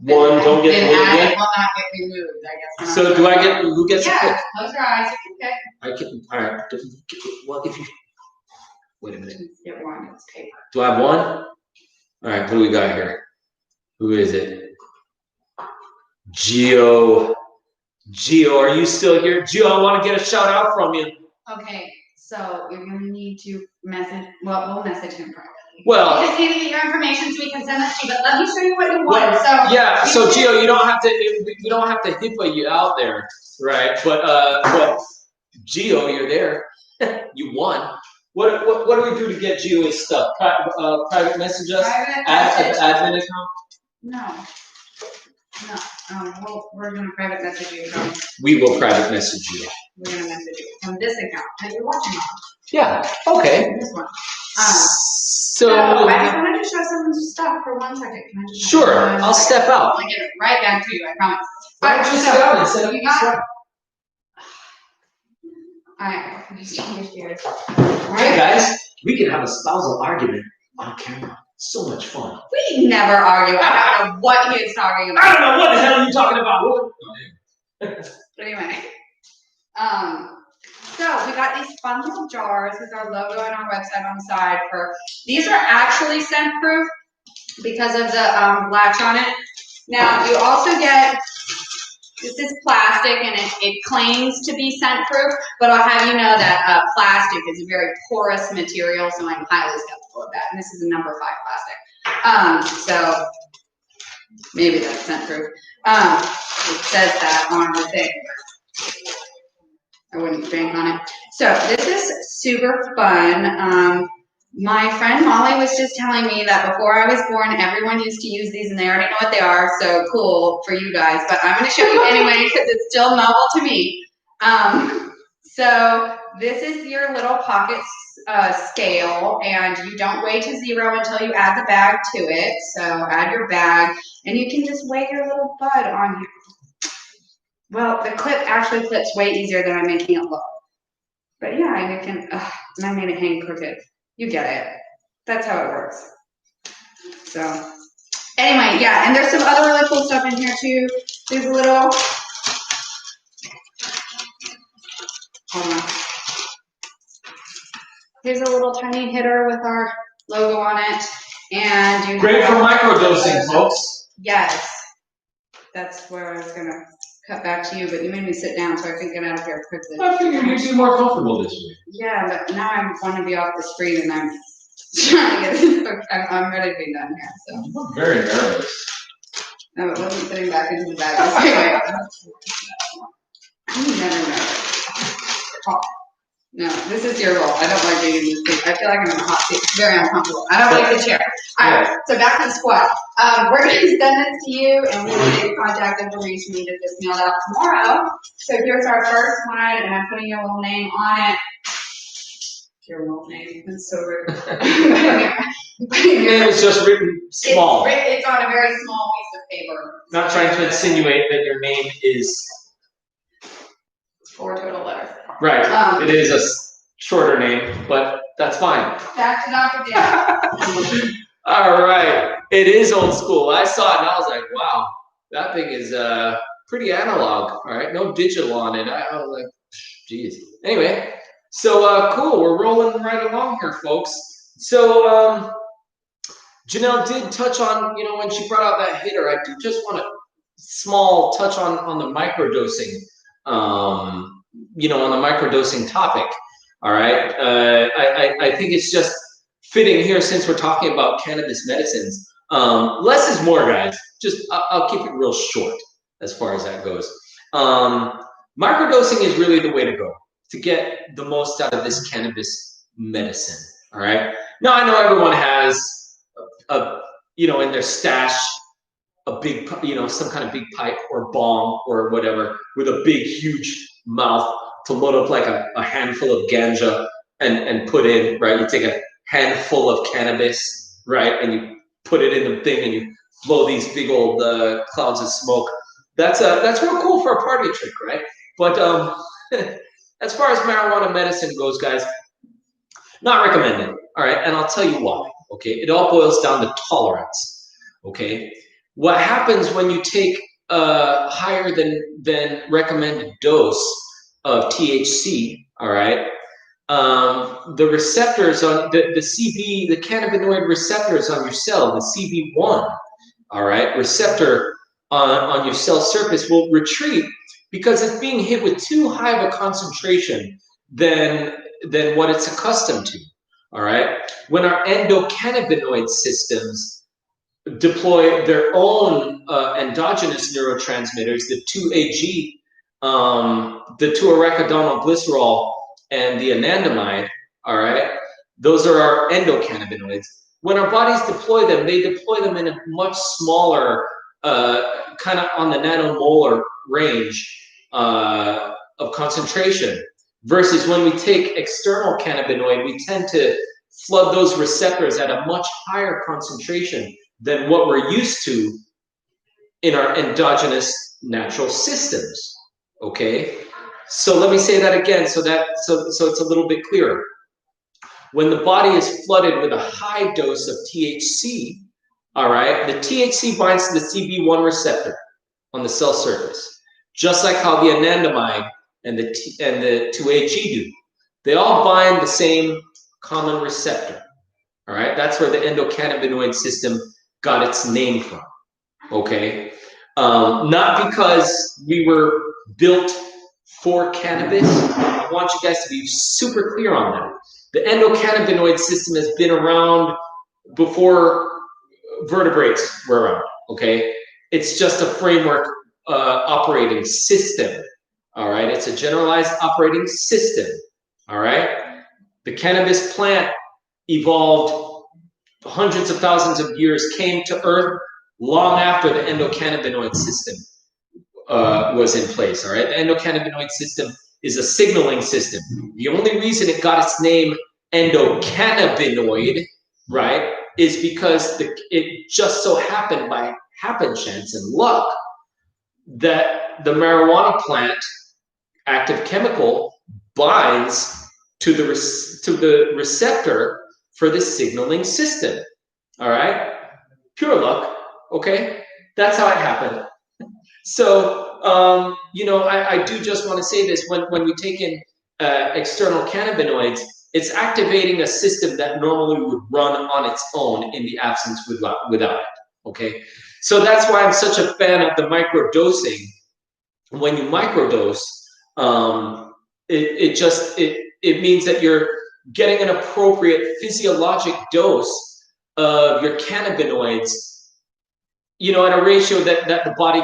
One don't get been removed added again? will not get removed. I guess. So do I get? Who gets a pick? Yeah, close your eyes. You can pick. I can. All right. Well, if you wait a minute. Get one. It's paper. Do I have one? All right. What do we got here? Who is it? Gio. Gio, are you still here? Gio, I want to get a shout out from you. Okay, so you're gonna need to message. Well, we'll message him privately. Well, You just need to get your information so we can send this to you. But let me show you what you want. So yeah. So Gio, you don't have to HIPAA you out there, right? But Gio, you're there. You won. What do we do to get Gio his stuff? Private message us? Private Admin account? No. We're gonna private message you from. We will private message you. We're gonna message you from this account that you're watching on. Yeah. Okay. This one. So I just wanted to show some stuff for 1 second. Can I just? Sure. I'll step out. I'll get it right back to you. I promise. Why don't you sit down and set up You your got. stuff? Alright. Alright. Hey guys, we can have a spousal argument on camera. So much fun. We never argue. I don't know what he is talking about. I don't know what the hell you're talking about. But anyway, so we got these fun little jars with our logo and our website on the side. These are actually scent proof because of the latch on it. Now you also get, this is plastic and it claims to be scent proof, but I'll have you know that plastic is a very porous material, so I'm highly skeptical of that. And this is a number 5 plastic. So maybe that's scent proof. It says that on the thing. I wouldn't bank on it. So this is super fun. My friend Molly was just telling me that before I was born, everyone used to use these and they already know what they are. So cool for you guys, but I'm going to show you anyway because it's still novel to me. So this is your little pocket scale, and you don't weigh to 0 until you add the bag to it. So add your bag, and you can just weigh your little bud on here. Well, the clip actually clips way easier than I'm making it look. But yeah, you can, and I made it hang crooked. You get it. That's how it works. So anyway, yeah, and there's some other really cool stuff in here too. There's a little, hold on. Here's a little tiny hitter with our logo on it. And you Great for microdosing, folks. Yes. That's where I was gonna cut back to you, but you made me sit down so I couldn't get out of here quickly. I figured you'd be more comfortable this way. Yeah, but now I want to be off the screen and I'm trying to get this. I'm ready to be done here. So. I'm very nervous. No, it wasn't fitting back into the bag. Anyway, I'm never nervous. Oh. No, this is your role. I don't like being in this seat. I feel like I'm in a hot seat. It's very uncomfortable. I don't like the chair. All right, so back to the squat. We're going to send this to you, and we will get contact information. We get this mailed out tomorrow. So here's our first one, and I'm putting your little name on it. Your little name. It's so rude. Your name is just written small. It's on a very small piece of paper. Not trying to insinuate that your name is 4 total letters. right. It is a shorter name, but that's fine. Back to Dr. Dan. All right. It is old school. I saw it and I was like, wow, that thing is pretty analog. All right. No digital on it. I was like, geez. Anyway, so cool. We're rolling right along here, folks. So Janelle did touch on, when she brought out that hitter, I do just want a small touch on the microdosing, on the microdosing topic. All right. I think it's just fitting here since we're talking about cannabis medicines. Less is more, guys. Just I'll keep it real short as far as that goes. Microdosing is really the way to go to get the most out of this cannabis medicine. All right. Now I know everyone has in their stash a big, some kind of big pipe or bong or whatever with a big, huge mouth to load up like a handful of ganja and put in, right? You take a handful of cannabis, right? And you put it in the thing and you blow these big old clouds of smoke. That's real cool for a party trick, right? But as far as marijuana medicine goes, guys, not recommended, all right? And I'll tell you why, okay? It all boils down to tolerance, okay? What happens when you take a higher than recommended dose of THC, all right? The receptors on the cannabinoid receptors on your cell, the CB1, all right, receptor on your cell surface will retreat because it's being hit with too high of a concentration than what it's accustomed to, all right? When our endocannabinoid systems deploy their own endogenous neurotransmitters, the 2-AG, the 2-arachidonyl glycerol, and the anandamide, all right? Those are our endocannabinoids. When our bodies deploy them, they deploy them in a much smaller, kind of on the nanomolar range of concentration. Versus when we take external cannabinoid, we tend to flood those receptors at a much higher concentration than what we're used to in our endogenous natural systems, okay? So let me say that again so it's a little bit clearer. When the body is flooded with a high dose of THC, all right, the THC binds to the CB1 receptor on the cell surface, just like how the anandamide and the 2-AG do. They all bind the same common receptor, all right? That's where the endocannabinoid system got its name from, okay? Not because we were built for cannabis. I want you guys to be super clear on that. The endocannabinoid system has been around before vertebrates were around, okay? It's just a framework operating system, all right? It's a generalized operating system, all right? The cannabis plant evolved hundreds of thousands of years, came to Earth long after the endocannabinoid system was in place, all right? The endocannabinoid system is a signaling system. The only reason it got its name endocannabinoid, right, is because it just so happened by happen chance and luck that the marijuana plant active chemical binds to the receptor for the signaling system, all right? Pure luck, okay? That's how it happened. So, I do just want to say this. When we take in external cannabinoids, it's activating a system that normally would run on its own in the absence without it, okay? So that's why I'm such a fan of the microdosing, when you microdose, it means that you're getting an appropriate physiologic dose of your cannabinoids, at a ratio that the body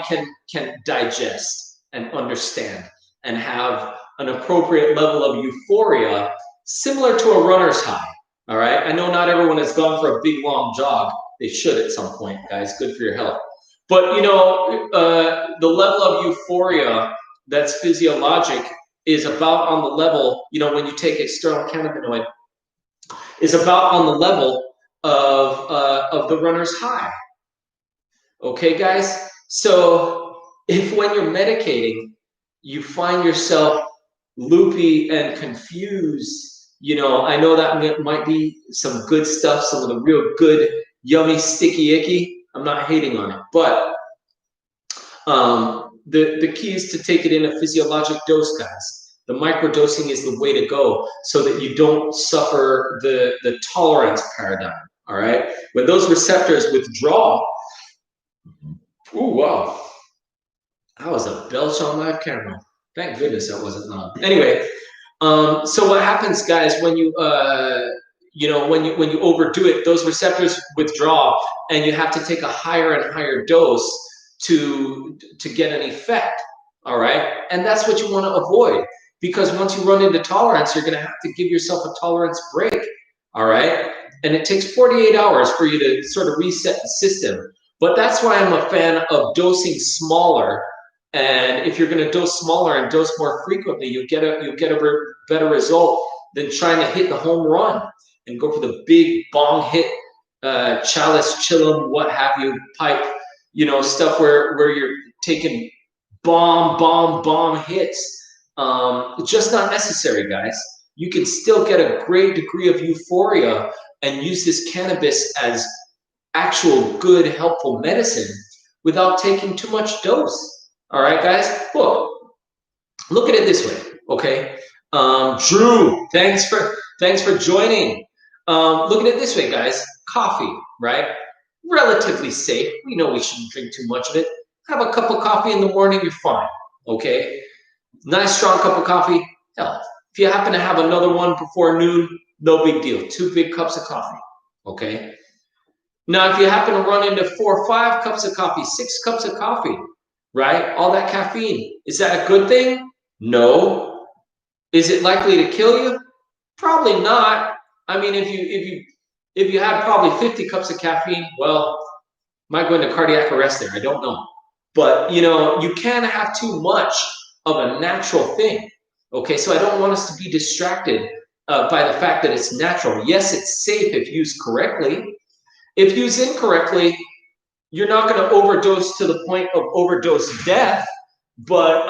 can digest and understand and have an appropriate level of euphoria, similar to a runner's high. All right. I know not everyone has gone for a big long jog. They should at some point, guys. Good for your health. But the level of euphoria that's physiologic is about on the level, when you take external cannabinoid, is about on the level of the runner's high. Okay, guys? So if when you're medicating, you find yourself loopy and confused, I know that might be some good stuff, some of the real good, yummy, sticky icky. I'm not hating on it, but the key is to take it in a physiologic dose, guys. The microdosing is the way to go so that you don't suffer the tolerance paradigm, all right? When those receptors withdraw, ooh, wow. That was a belch on live camera. Thank goodness that wasn't on. Anyway, so what happens, guys, when you when you overdo it, those receptors withdraw, and you have to take a higher and higher dose to get an effect. All right, and that's what you want to avoid, because once you run into tolerance, you're going to have to give yourself a tolerance break. All right, and it takes 48 hours for you to sort of reset the system. But that's why I'm a fan of dosing smaller. And if you're going to dose smaller and dose more frequently, you'll get a better result than trying to hit the home run and go for the big bong hit, chalice, chillum, what have you, pipe, stuff where you're taking bomb hits. Just not necessary, guys. You can still get a great degree of euphoria and use this cannabis as actual good, helpful medicine without taking too much dose. All right, guys. Look at it this way, okay? Drew, thanks for joining. Look at it this way, guys. Coffee, right? Relatively safe. We know we shouldn't drink too much of it. Have a cup of coffee in the morning, you're fine. Okay? Nice strong cup of coffee. Hell, if you happen to have another one before noon, no big deal. 2 big cups of coffee. Okay? Now, if you happen to run into 4 or 5 cups of coffee, 6 cups of coffee, right? All that caffeine. Is that a good thing? No. Is it likely to kill you? Probably not. I mean, if you had probably 50 cups of caffeine, well, might go into cardiac arrest there. I don't know. But, you can't have too much of a natural thing. Okay, so I don't want us to be distracted by the fact that it's natural. Yes, it's safe if used correctly. If used incorrectly, you're not going to overdose to the point of overdose death, but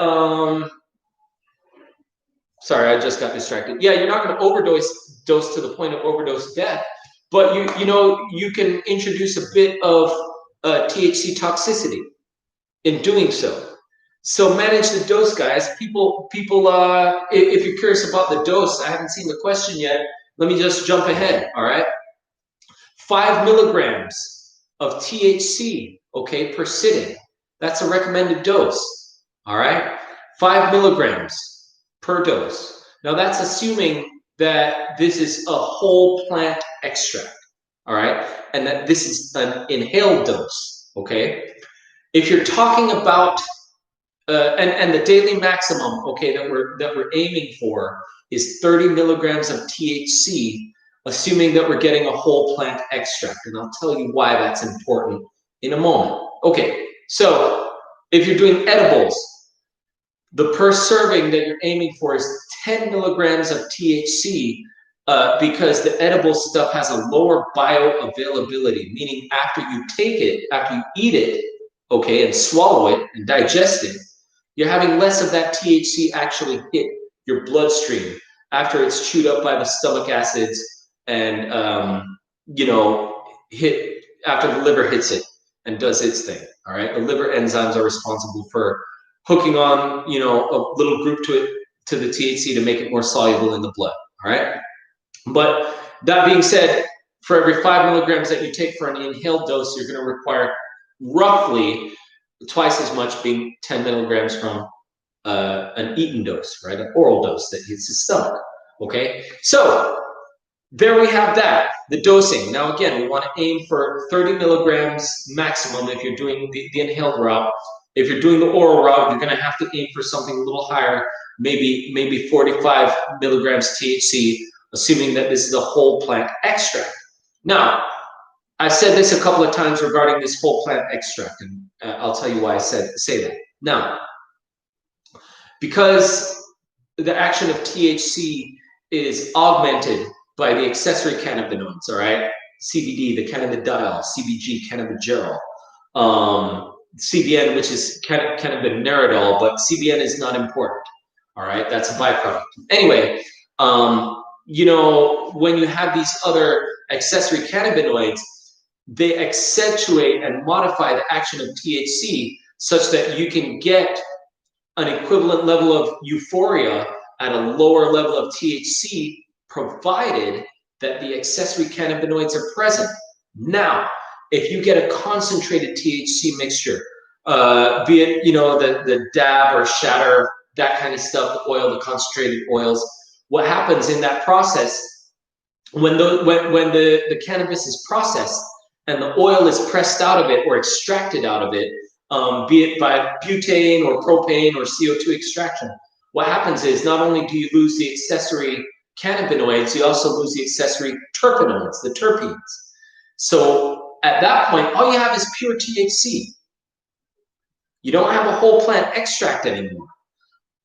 sorry, I just got distracted. Yeah, you're not going to overdose to the point of overdose death, but you can introduce a bit of THC toxicity in doing so. So manage the dose, guys. People, if you're curious about the dose, I haven't seen the question yet. Let me just jump ahead. All right, 5 milligrams of THC, okay, per sitting. That's a recommended dose, all right? 5 milligrams per dose. Now that's assuming that this is a whole plant extract, all right? And that this is an inhaled dose, okay? If you're talking about, and the daily maximum, okay, that we're aiming for is 30 milligrams of THC, assuming that we're getting a whole plant extract. And I'll tell you why that's important in a moment. Okay, so if you're doing edibles, the per serving that you're aiming for is 10 milligrams of THC because the edible stuff has a lower bioavailability, meaning after you take it, after you eat it, okay, and swallow it and digest it, you're having less of that THC actually hit your bloodstream after it's chewed up by the stomach acids and hit after the liver hits it and does its thing. All right, the liver enzymes are responsible for hooking on a little group to the THC to make it more soluble in the blood. All right, but that being said, for every 5 milligrams that you take for an inhaled dose, you're going to require roughly twice as much, being 10 milligrams from an eaten dose, right? An oral dose that hits the stomach. Okay, so there we have that, the dosing. Now again, we want to aim for 30 milligrams maximum if you're doing the inhaled route. If you're doing the oral route, you're going to have to aim for something a little higher, maybe 45 milligrams THC, assuming that this is a whole plant extract. Now, I've said this a couple of times regarding this whole plant extract, and I'll tell you why I say that. Now, because the action of THC is augmented by the accessory cannabinoids, all right? CBD, the cannabidiol, CBG, cannabigerol, CBN, which is cannabidiol, but CBN is not important, all right? That's a byproduct. Anyway, you know, when you have these other accessory cannabinoids, they accentuate and modify the action of THC such that you can get an equivalent level of euphoria at a lower level of THC, provided that the accessory cannabinoids are present. Now, if you get a concentrated THC mixture, be it, you know, the dab or shatter, that kind of stuff, the oil, the concentrated oils, what happens in that process, when the cannabis is processed and the oil is pressed out of it or extracted out of it, be it by butane or propane or CO2 extraction, what happens is not only do you lose the accessory cannabinoids, you also lose the accessory terpenoids, the terpenes. So at that point, all you have is pure THC. You don't have a whole plant extract anymore.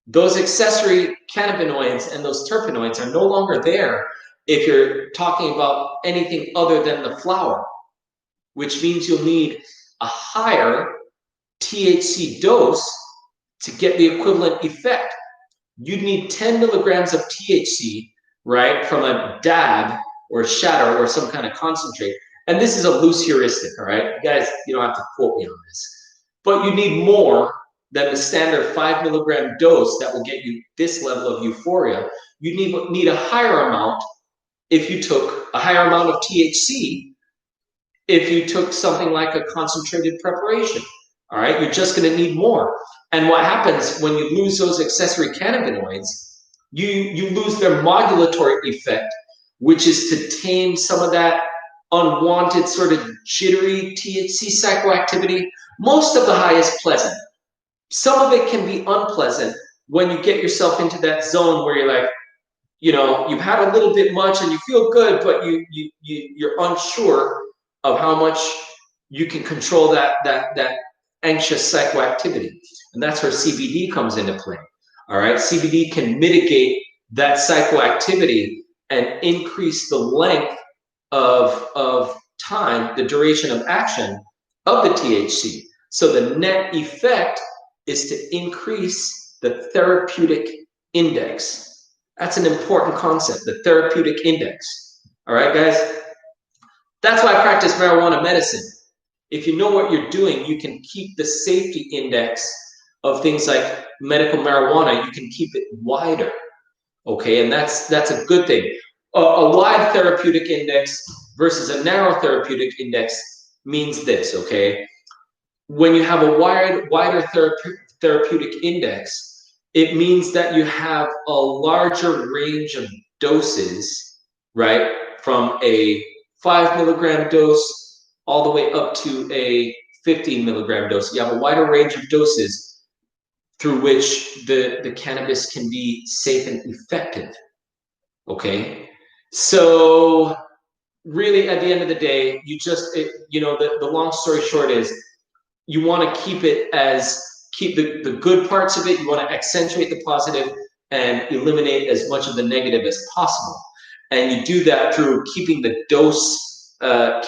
Those accessory cannabinoids and those terpenoids are no longer there if you're talking about anything other than the flower, which means you'll need a higher THC dose to get the equivalent effect. You'd need 10 milligrams of THC, right, from a dab or a shatter or some kind of concentrate. And this is a loose heuristic, all right? You guys, you don't have to quote me on this. But you need more than the standard 5 milligram dose that will get you this level of euphoria. You need a higher amount if you took a higher amount of THC if you took something like a concentrated preparation. All right, you're just going to need more. And what happens when you lose those accessory cannabinoids, you lose their modulatory effect, which is to tame some of that unwanted sort of jittery THC psychoactivity. Most of the high is pleasant. Some of it can be unpleasant when you get yourself into that zone where you're like, you know, you've had a little bit much and you feel good, but you're unsure of how much you can control that anxious psychoactivity. And that's where CBD comes into play. All right, CBD can mitigate that psychoactivity and increase the length of time, the duration of action of the THC. So the net effect is to increase the therapeutic index. That's an important concept, the therapeutic index. All right, guys? That's why I practice marijuana medicine. If you know what you're doing, you can keep the safety index of things like medical marijuana, you can keep it wider, okay? And that's a good thing. A wide therapeutic index versus a narrow therapeutic index means this, okay? When you have a wider therapeutic index, it means that you have a larger range of doses, right? From a 5 milligram dose all the way up to a 15 milligram dose. You have a wider range of doses through which the cannabis can be safe and effective, okay? So really, at the end of the day, you know, the long story short is you want to keep the good parts of it, you want to accentuate the positive and eliminate as much of the negative as possible. And you do that through keeping the dose at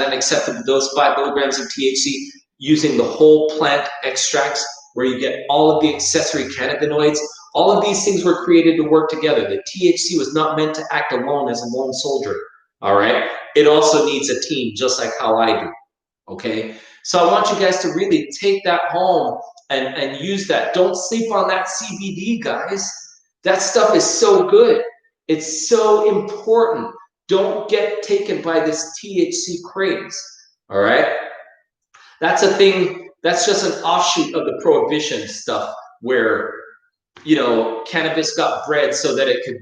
an acceptable dose, 5 milligrams of THC, using the whole plant extracts where you get all of the accessory cannabinoids. All of these things were created to work together. The THC was not meant to act alone as a lone soldier, all right? It also needs a team, just like how I do, okay? So I want you guys to really take that home and use that. Don't sleep on that CBD, guys. That stuff is so good. It's so important. Don't get taken by this THC craze, all right? That's a thing, that's just an offshoot of the prohibition stuff where, you know, cannabis got bred so that it could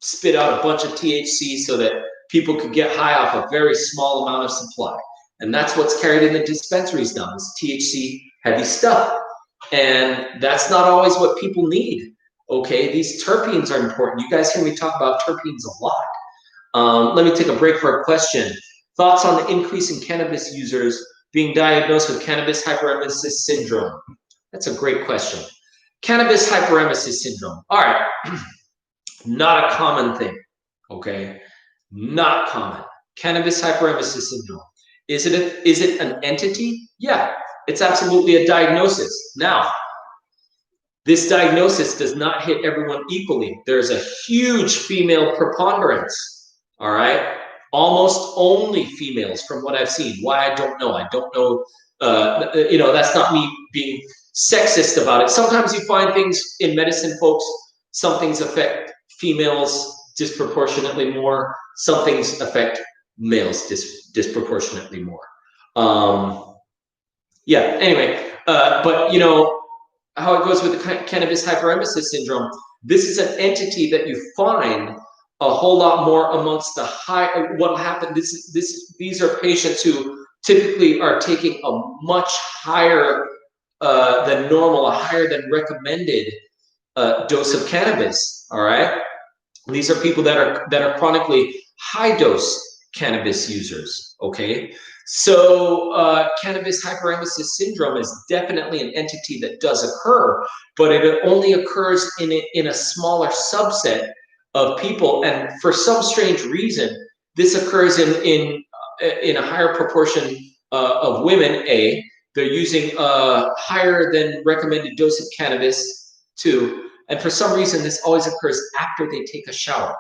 spit out a bunch of THC so that people could get high off a very small amount of supply. And that's what's carried in the dispensaries now, is THC heavy stuff. And that's not always what people need. Okay, these terpenes are important. You guys hear me talk about terpenes a lot. Let me take a break for a question. Thoughts on the increase in cannabis users being diagnosed with cannabis hyperemesis syndrome? That's a great question. Cannabis hyperemesis syndrome. All right, not a common thing. Okay, not common. Cannabis hyperemesis syndrome. Is it an entity? Yeah, it's absolutely a diagnosis. Now, this diagnosis does not hit everyone equally. There's a huge female preponderance, all right? Almost only females from what I've seen. Why, I don't know. I don't know, you know, that's not me being sexist about it. Sometimes you find things in medicine, folks, some things affect females disproportionately more, some things affect males disproportionately more. Yeah, anyway, but you know, how it goes with the cannabis hyperemesis syndrome, this is an entity that you find a whole lot more amongst the high. What'll happen? These are patients who typically are taking a much higher than normal, a higher than recommended dose of cannabis. All right, these are people that are chronically high dose cannabis users. Okay. So cannabis hyperemesis syndrome is definitely an entity that does occur, but it only occurs in a smaller subset of people, and for some strange reason, this occurs in a higher proportion of women. They're using a higher than recommended dose of cannabis. 2, and for some reason, this always occurs after they take a shower.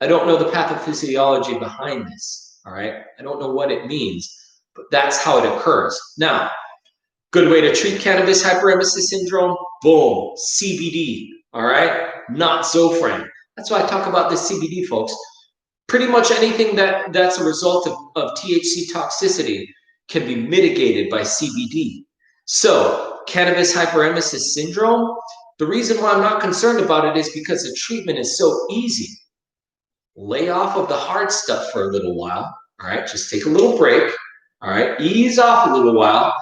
I don't know the pathophysiology behind this. All right, I don't know what it means, but that's how it occurs. Now, good way to treat cannabis hyperemesis syndrome, boom, CBD, all right? Not Zofran. That's why I talk about this CBD, folks. Pretty much anything that's a result of THC toxicity can be mitigated by CBD. So, cannabis hyperemesis syndrome, the reason why I'm not concerned about it is because the treatment is so easy. Lay off of the hard stuff for a little while, all right? Just take a little break, all right? Ease off a little while.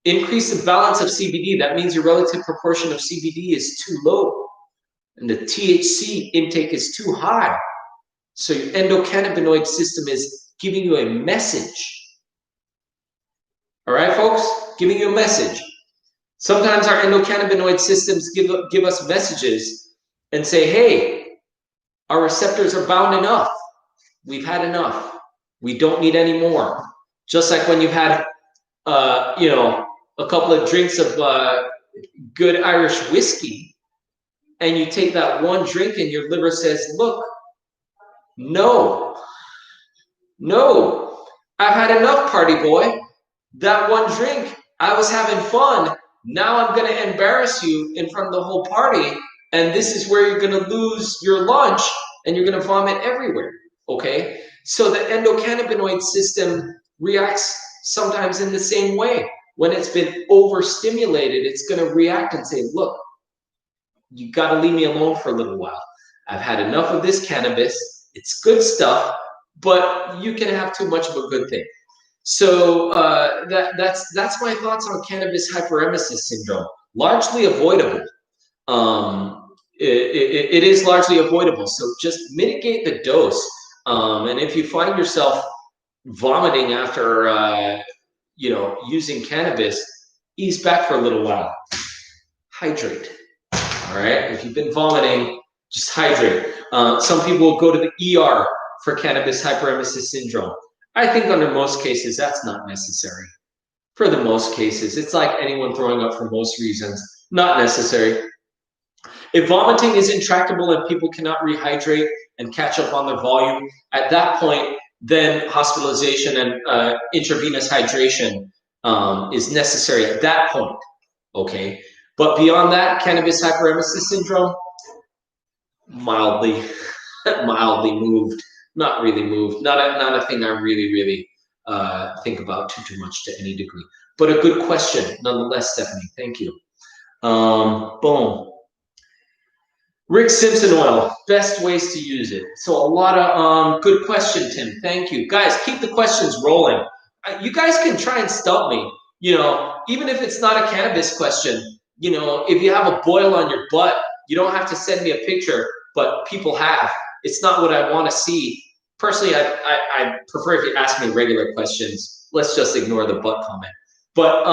Increase the balance of CBD. That means your relative proportion of CBD is too low, and the THC intake is too high. So your endocannabinoid system is giving you a message. All right, folks? Giving you a message. Sometimes our endocannabinoid systems give us messages and say, hey, our receptors are bound enough. We've had enough. We don't need any more. Just like when you've had, you know, a couple of drinks of good Irish whiskey, and you take that one drink and your liver says, look, no, I've had enough, party boy. That one drink, I was having fun. Now I'm going to embarrass you in front of the whole party, and this is where you're going to lose your lunch and you're going to vomit everywhere, okay? So the endocannabinoid system reacts sometimes in the same way. When it's been overstimulated, it's going to react and say, look, you got to leave me alone for a little while. I've had enough of this cannabis. It's good stuff, but you can have too much of a good thing. So that's my thoughts on cannabis hyperemesis syndrome. Largely avoidable. It is largely avoidable. So just mitigate the dose. And if you find yourself vomiting after you know, using cannabis, ease back for a little while. Hydrate. All right. If you've been vomiting, just hydrate. Some people will go to the ER for cannabis hyperemesis syndrome. I think under most cases, that's not necessary. For the most cases, it's like anyone throwing up for most reasons, not necessary. If vomiting is intractable and people cannot rehydrate and catch up on their volume, at that point, then hospitalization and intravenous hydration is necessary at that point, okay? But beyond that, cannabis hyperemesis syndrome, mildly moved. Not really moved. Not a thing I really think about too much to any degree. But a good question, nonetheless, Stephanie. Thank you. Boom. Rick Simpson oil, best ways to use it. So a lot of good question, Tim. Thank you, guys. Keep the questions rolling. You guys can try and stump me. You know, even if it's not a cannabis question. You know, if you have a boil on your butt, you don't have to send me a picture. But people have. It's not what I want to see. Personally, I prefer if you ask me regular questions. Let's just ignore the butt comment. But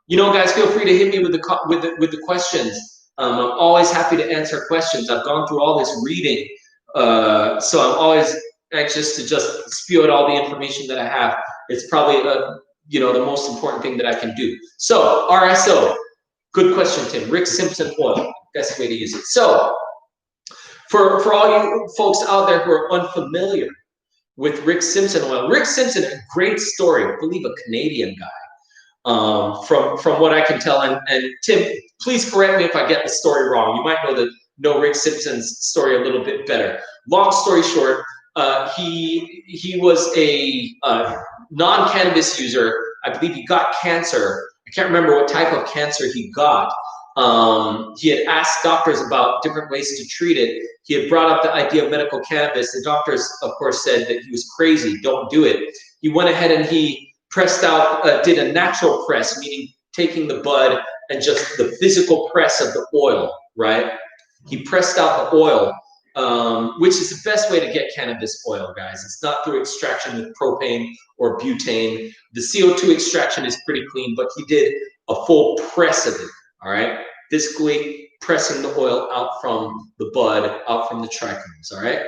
you know, guys, feel free to hit me with the questions. I'm always happy to answer questions. I've gone through all this reading, so I'm always anxious to just spew out all the information that I have. It's probably you know, the most important thing that I can do. So RSO, good question, Tim. Rick Simpson oil, best way to use it. So for all you folks out there who are unfamiliar with Rick Simpson oil, Rick Simpson, a great story. I believe a Canadian guy. From what I can tell, and Tim, please correct me if I get the story wrong. You might know Rick Simpson's story a little bit better. Long story short, he was a non-cannabis user. I believe he got cancer. I can't remember what type of cancer he got. He had asked doctors about different ways to treat it. He had brought up the idea of medical cannabis. The doctors, of course, said that he was crazy. Don't do it. He went ahead and he pressed out, did a natural press, meaning taking the bud and just the physical press of the oil, right? He pressed out the oil, which is the best way to get cannabis oil, guys. It's not through extraction with propane or butane. The CO2 extraction is pretty clean, but he did a full press of it, all right? Physically pressing the oil out from the bud, out from the trichomes, all right?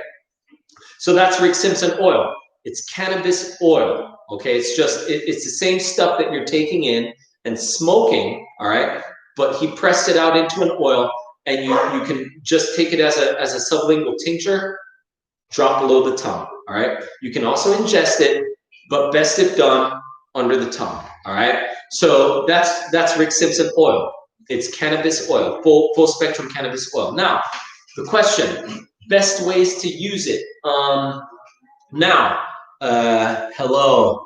So that's Rick Simpson oil. It's cannabis oil. Okay, it's just, it's the same stuff that you're taking in and smoking, all right? But he pressed it out into an oil, and you can just take it as a sublingual tincture, drop below the tongue, all right? You can also ingest it, but best if done under the tongue, all right? So that's Rick Simpson oil. It's cannabis oil, full spectrum cannabis oil. Now, the question, best ways to use it. Hello,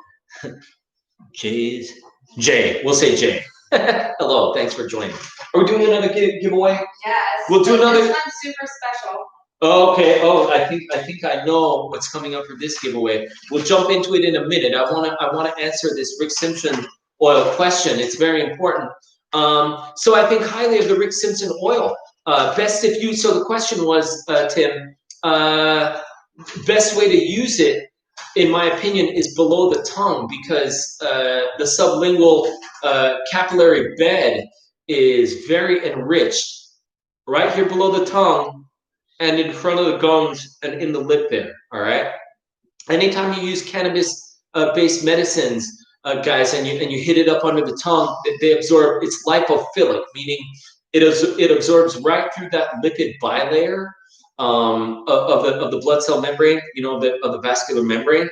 Jay, we'll say Jay. Hello, thanks for joining. Are we doing another giveaway? Yes. We'll do another. This one's super special. Okay. Oh, I think I know what's coming up for this giveaway. We'll jump into it in a minute. I wanna answer this Rick Simpson oil question. It's very important. So I think highly of the Rick Simpson oil. Best if you. So the question was, Tim. Best way to use it, in my opinion, is below the tongue, because the sublingual capillary bed is very enriched right here below the tongue and in front of the gums and in the lip there, all right? Anytime you use cannabis-based medicines, guys, and you hit it up under the tongue, they absorb, it's lipophilic, meaning it absorbs right through that lipid bilayer of the blood cell membrane, you know, of the vascular membrane.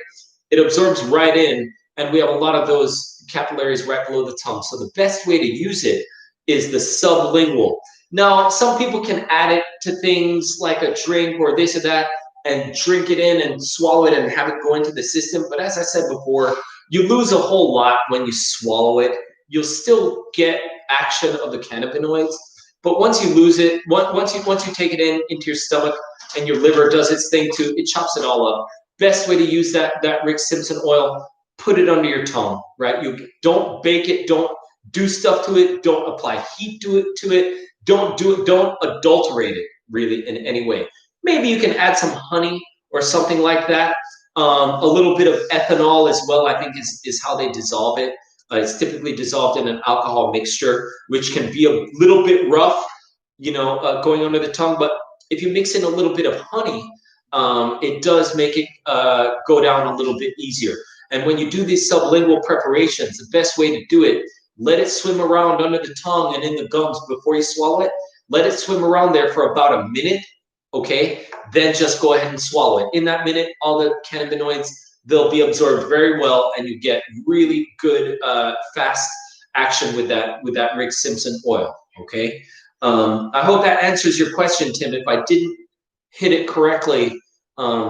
It absorbs right in, and we have a lot of those capillaries right below the tongue. So the best way to use it is the sublingual. Now, some people can add it to things like a drink or this or that, and drink it in and swallow it and have it go into the system. But as I said before, you lose a whole lot when you swallow it. You'll still get action of the cannabinoids. But once you lose it, once you take it into your stomach and your liver does its thing too, it chops it all up. Best way to use that Rick Simpson oil, put it under your tongue, right? You don't bake it, don't do stuff to it, don't apply heat to it, don't adulterate it really in any way. Maybe you can add some honey or something like that. A little bit of ethanol as well, I think is how they dissolve it. It's typically dissolved in an alcohol mixture, which can be a little bit rough, you know, going under the tongue. But if you mix in a little bit of honey, it does make it go down a little bit easier. And when you do these sublingual preparations, the best way to do it, let it swim around under the tongue and in the gums before you swallow it. Let it swim around there for about a minute, okay? Then just go ahead and swallow it. In that minute, all the cannabinoids, they'll be absorbed very well, and you get really good fast action with that Rick Simpson oil, okay? I hope that answers your question, Tim. If I didn't hit it correctly,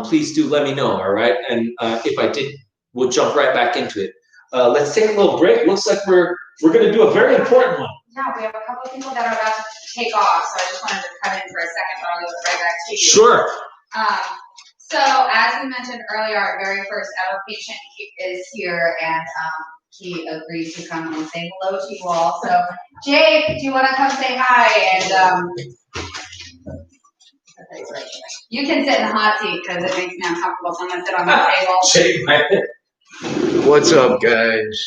please do let me know, all right? And if I did, we'll jump right back into it. Let's take a little break. Looks like we're going to do a very important one. yeah, we have a couple of people that are about to take off, so I just wanted to cut in for a second, but I'll go right back to you. Sure. So as we mentioned earlier, our very first ever patient is here, and he agreed to come and say hello to you all. So Jake, do you want to come say hi? And you can sit in the hot seat because it makes me uncomfortable. So I'm gonna sit on the table. Jake, what's up, guys?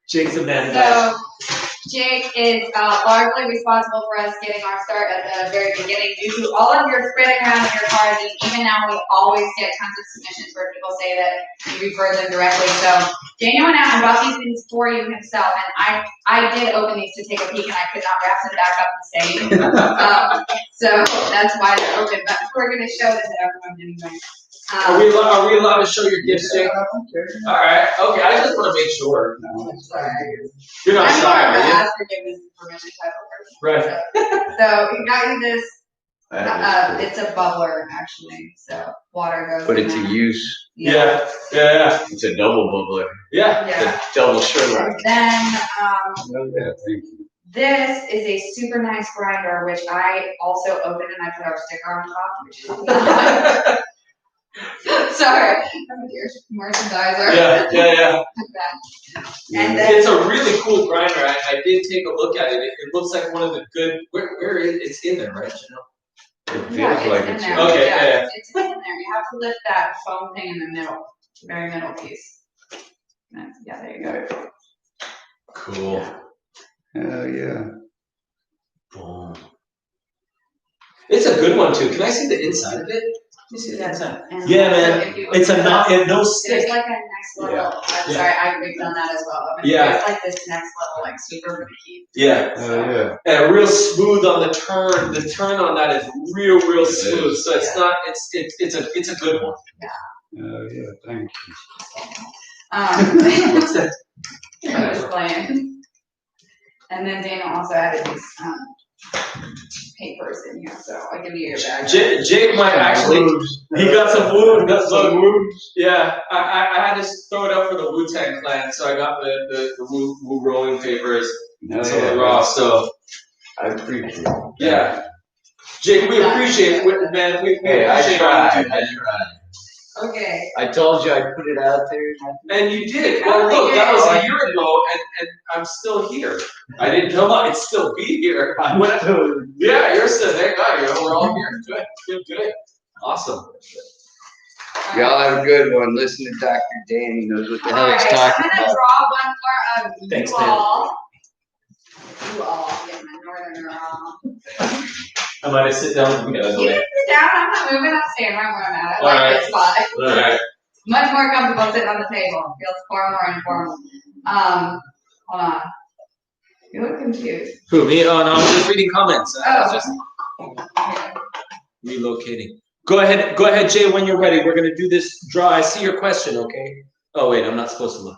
Jake's a man. So Jake is largely responsible for us getting our start at the very beginning due to all of your spreading around in your cards, and even now we always get tons of submissions where people say that you refer them directly. So Daniel went out and bought these things for you himself, and I did open these to take a peek, and I could not wrap them back up the same. So that's why they're open. But we're going to show this to everyone anyway. Are we allowed to show your gifts, Jake? All right. Okay. I just want to make sure. No, Sorry. You're not I'm shy, more of are an you? ask forgiveness and permission type of person. Right. So we got you this. that is It's a bubbler actually, so water goes. cool. But in it's a that. use. Yeah. It's a double bubbler. Yeah. Yeah. It's a double sugar. And then Oh, yeah, thank you. this is a super nice grinder, which I also opened and I put our sticker on top. Which is not. Sorry, I'm a dear merchandiser. Yeah. And then It's a really cool grinder. I did take a look at it. It looks like one of the good. Where is it's in there, right? You know? It feels yeah, like it's in it's there. Okay, yeah, yeah. It's in there. You have to lift that foam thing in the middle, very middle piece. Yeah, there you go. Cool. Hell yeah. Boom. It's a good one too. Can I see the inside of it? Can you see the inside? And Yeah, so man. if you It's a open not it up, no stick. there's like a next level. Yeah. I'm Yeah. sorry, I've done that as well. But Yeah. There's like this next level, like super picky. Yeah. Hell yeah. And real smooth on the turn. The turn on that is real smooth. is. So it's not. It's a good one. Hell yeah, thank you. What's that? I'm just playing. And then Daniel also added these papers in here, so I'll give you your bag. Jake might actually. He got some wood. Yeah, I had to throw it up for the Wu-Tang Clan, so I got the Wu rolling papers. Hell Some of yeah. the raw. So I appreciate it. yeah, Jake, we appreciate it, man. We Hey, I appreciate tried. what you do, I man. tried. Okay. I told you I'd put it out there. And you did. Well, look, that was a year ago, and I'm still here. I didn't know I'd still be here. Yeah, you're still there. God, we're all here. Good. Awesome. Y'all have a good one. Listen to Dr. Dan. He knows what the hell he's Alright, talking I'm gonna about. draw one more of you Thanks, man. all. You all, get my northerner on. I might have sit down. We gotta go You there. can sit down, I'm not moving, I'm staying right where I'm at. I All like right. this spot. All right. Much more comfortable sitting on the table. Feels far more informal. Hold on. You look confused. Who, me? Oh, no, I was just reading comments. I was Oh. just relocating. Go ahead, Jay, when you're ready. We're going to do this draw. I see your question, okay? Oh, wait, I'm not supposed to look.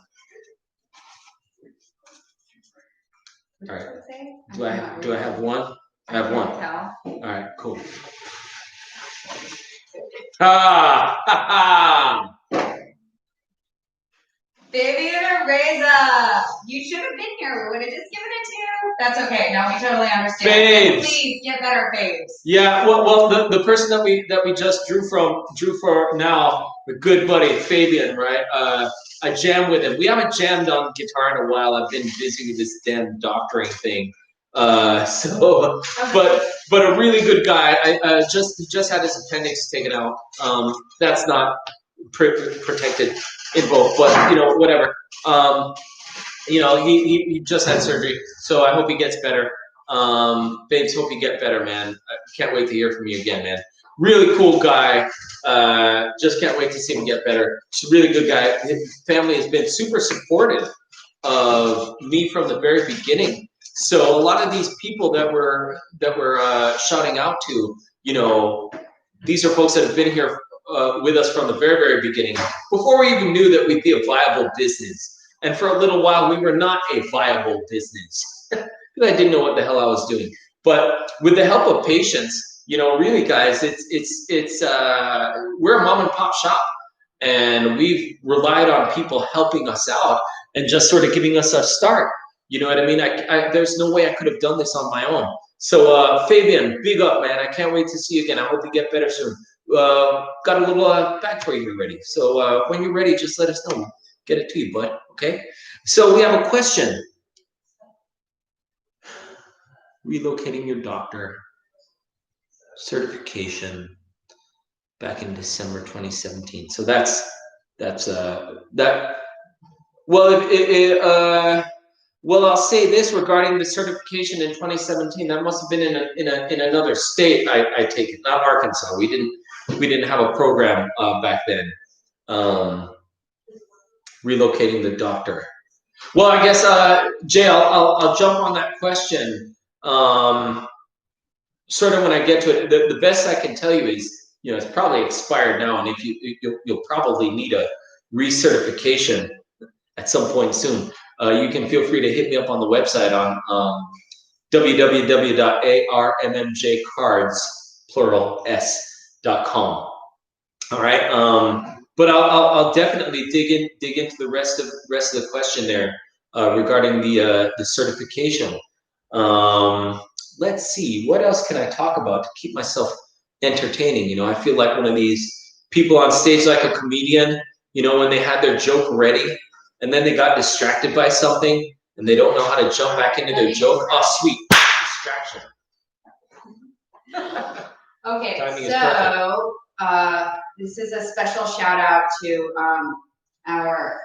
All right. Do I have one? I have one. Tell. All right, cool. Ha ha. Vivian Areza, you should have been here. We would have just given it to you. That's okay. No, we totally understand. Faves. Please get better faves. Yeah, well, the person that we just drew for now, the good buddy Fabian, right? I jammed with him. We haven't jammed on guitar in a while. I've been busy with this damn doctoring thing. But a really good guy. I just had his appendix taken out. That's not protected info, but whatever. He just had surgery, so I hope he gets better. Babes, hope you get better, man. I can't wait to hear from you again, man. Really cool guy. Just can't wait to see him get better. He's a really good guy. His family has been super supportive of me from the very beginning. So a lot of these people that we're shouting out to, these are folks that have been here with us from the very, very beginning, before we even knew that we'd be a viable business. And for a little while, we were not a viable business. I didn't know what the hell I was doing. But with the help of patients, really, guys, it's we're a mom and pop shop, and we've relied on people helping us out and just sort of giving us a start. You know what I mean? There's no way I could have done this on my own. So Fabian, big up, man. I can't wait to see you again. I hope you get better soon. Got a little bag for you ready. So when you're ready, just let us know. Get it to you, bud. Okay? So we have a question. Relocating your doctor certification back in December 2017. So that's that. Well, I'll say this regarding the certification in 2017. That must have been in another state. I take it, not Arkansas. We didn't have a program back then. Relocating the doctor. Well, I guess Jay, I'll jump on that question. Sort of when I get to it, the best I can tell you is, it's probably expired now, and if you'll probably need a recertification at some point soon. You can feel free to hit me up on the website on www.armmjcards.com. All right, but I'll definitely dig into the rest of the question there regarding the certification. Let's see, what else can I talk about to keep myself entertaining? I feel like one of these people on stage, like a comedian. When they had their joke ready, and then they got distracted by something, and they don't know how to jump back into their joke. Oh, sweet distraction. Okay, Timing is so this is a special shout out to our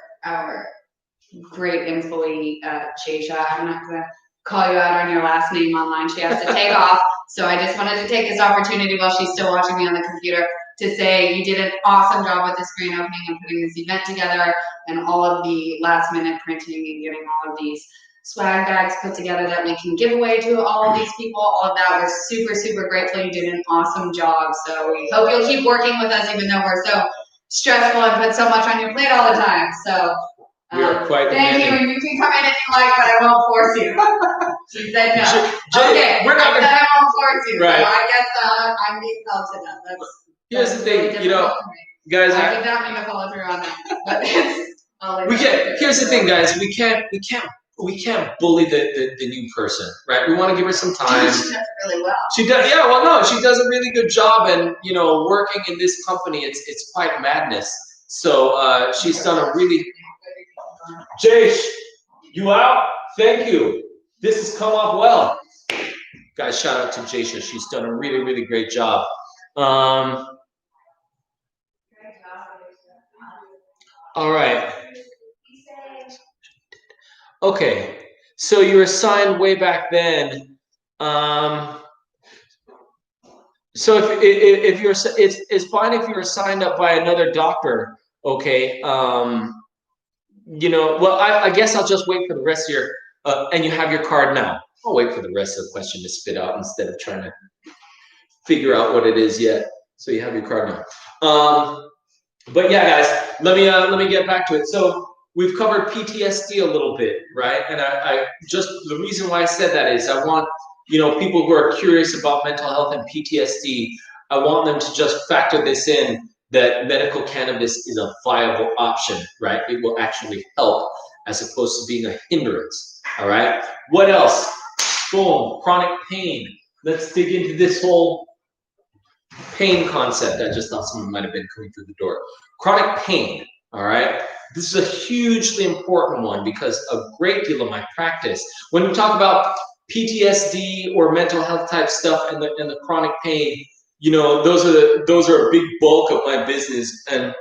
great employee, Jaysha. I'm not gonna call you out on your last name online. She has to take off. So I just wanted to take this opportunity while she's still watching me on the computer to say you did an awesome job with this grand opening and putting this event together and all of the last minute printing and getting all of these swag bags put together that we can give away to all of these people. All of that, we're super, super grateful. You did an awesome job. So we hope you'll keep working with us even though we're so stressful and put so much on your plate all the time. So we are quite thank you, and you can come in if you like, but I won't force you. She said no. Jay, okay, I won't force you. Right. So I guess I'm being held to that. Here's the thing, guys. I did not mean to follow through on that, but here's the thing, guys. We can't bully the new person, right? We want to give her some time. She does really well. She does, yeah. Well, no, she does a really good job, and working in this company, it's quite madness. So she's done a really. Jace, you out? Thank you. This has come off well, guys. Shout out to Jaysha. She's done a really, really great job. All right. Okay. So you were signed way back then. So if you're, it's fine if you were signed up by another doctor. Okay. Well, I guess I'll just wait for the rest of your. And you have your card now. I'll wait for the rest of the question to spit out instead of trying to figure out what it is yet. So you have your card now. But yeah, guys, let me get back to it. So we've covered PTSD a little bit, right? And I just, the reason why I said that is I want, people who are curious about mental health and PTSD, I want them to just factor this in, that medical cannabis is a viable option, right? It will actually help as opposed to being a hindrance, all right? What else? Boom, chronic pain. Let's dig into this whole pain concept. I just thought someone might have been coming through the door. Chronic pain, all right? This is a hugely important one because a great deal of my practice, when we talk about PTSD or mental health type stuff and the chronic pain, those are a big bulk of my business. And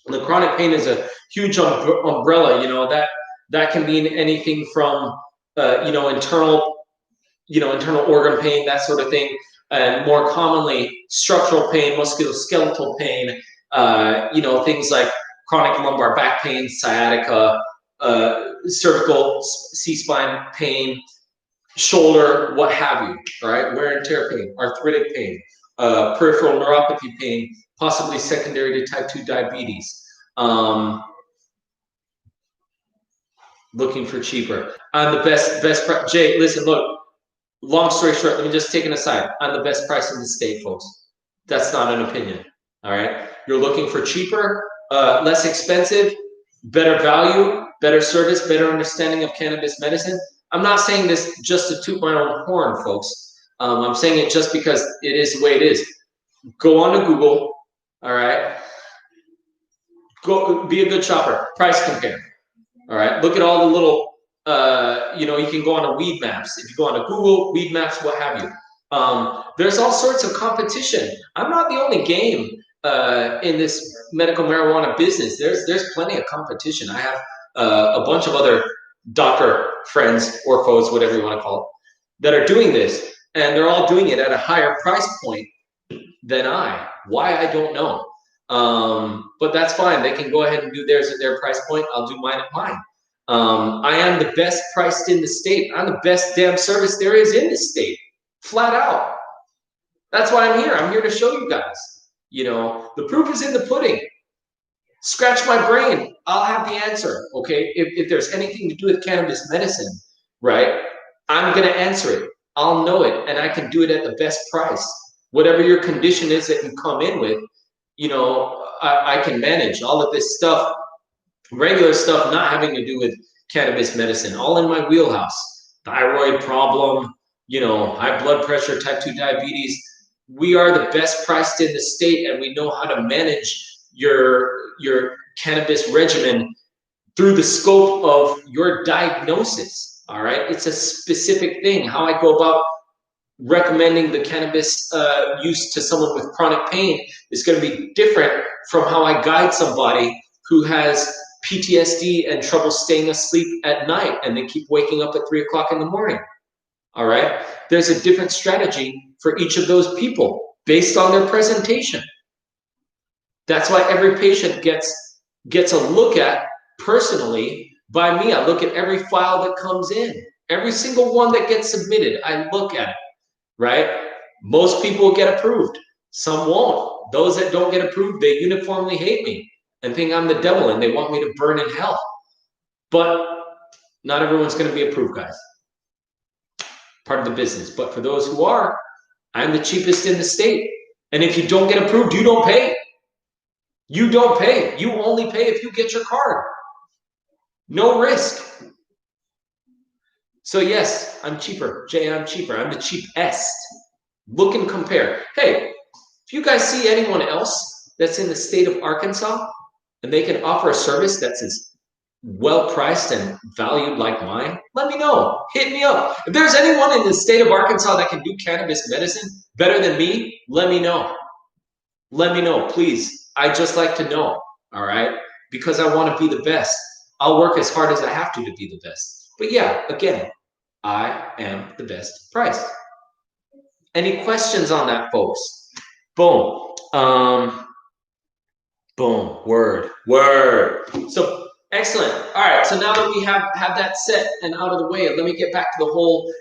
the chronic pain is a huge umbrella, that can mean anything from, internal organ pain, that sort of thing. And more commonly, structural pain, musculoskeletal pain, things like chronic lumbar back pain, sciatica, cervical C-spine pain, shoulder, what have you, all right? Wear and tear pain, arthritic pain, peripheral neuropathy pain, possibly secondary to type 2 diabetes. Looking for cheaper. I'm the best price. Jay, listen, look, long story short, let me just take an aside. I'm the best price in the state, folks. That's not an opinion, all right? You're looking for cheaper, less expensive, better value, better service, better understanding of cannabis medicine. I'm not saying this just to toot my own horn, folks. I'm saying it just because it is the way it is. Go on to Google, all right? Go be a good shopper. Price compare, all right? Look at all the little, you can go on to weed maps. If you go on to Google, weed maps, what have you. There's all sorts of competition. I'm not the only game in this medical marijuana business. There's plenty of competition. I have a bunch of other doctor friends or foes, whatever you want to call it, that are doing this, and they're all doing it at a higher price point than I. Why, I don't know. But that's fine. They can go ahead and do theirs at their price point. I'll do mine at mine. I am the best priced in the state. I'm the best damn service there is in the state. Flat out. That's why I'm here. I'm here to show you guys. The proof is in the pudding. Scratch my brain. I'll have the answer. Okay. If there's anything to do with cannabis medicine, right? I'm going to answer it. I'll know it, and I can do it at the best price. Whatever your condition is that you come in with, I can manage all of this stuff, regular stuff, not having to do with cannabis medicine, all in my wheelhouse. Thyroid problem, high blood pressure, type 2 diabetes. We are the best priced in the state, and we know how to manage your cannabis regimen through the scope of your diagnosis. All right, it's a specific thing. How I go about recommending the cannabis use to someone with chronic pain is going to be different from how I guide somebody who has PTSD and trouble staying asleep at night, and they keep waking up at 3 o'clock in the morning. All right, there's a different strategy for each of those people based on their presentation. That's why every patient gets a look at personally by me. I look at every file that comes in, every single one that gets submitted. I look at it, right? Most people get approved. Some won't. Those that don't get approved, they uniformly hate me and think I'm the devil and they want me to burn in hell. But not everyone's going to be approved, guys. Part of the business. But for those who are, I'm the cheapest in the state. And if you don't get approved, you don't pay. You don't pay. You only pay if you get your card. No risk. So yes, I'm cheaper. Jay, I'm cheaper. I'm the cheapest. Look and compare. Hey, if you guys see anyone else that's in the state of Arkansas and they can offer a service that's as well priced and valued like mine, let me know. Hit me up. If there's anyone in the state of Arkansas that can do cannabis medicine better than me, let me know. Let me know, please. I just like to know, all right? Because I want to be the best. I'll work as hard as I have to be the best. But yeah, again, I am the best price. Any questions on that, folks? Boom. Boom. Word. So excellent. All right. So now that we have that set and out of the way, let me get back to the whole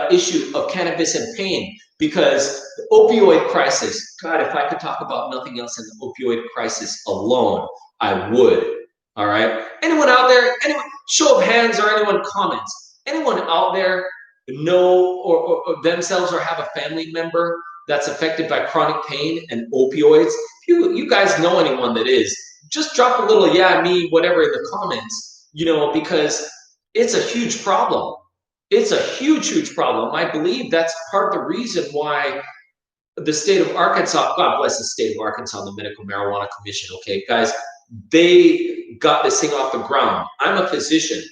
issue of cannabis and pain, because the opioid crisis, God, if I could talk about nothing else in the opioid crisis alone, I would. All right. Anyone out there, anyone, show of hands or anyone comments, anyone out there know or themselves or have a family member that's affected by chronic pain and opioids? If you guys know anyone that is, just drop a little yeah, me, whatever in the comments, because it's a huge problem. It's a huge problem. I believe that's part of the reason why the state of Arkansas, God bless the state of Arkansas, the Medical Marijuana Commission, okay, guys, they got this thing off the ground. I'm a physician,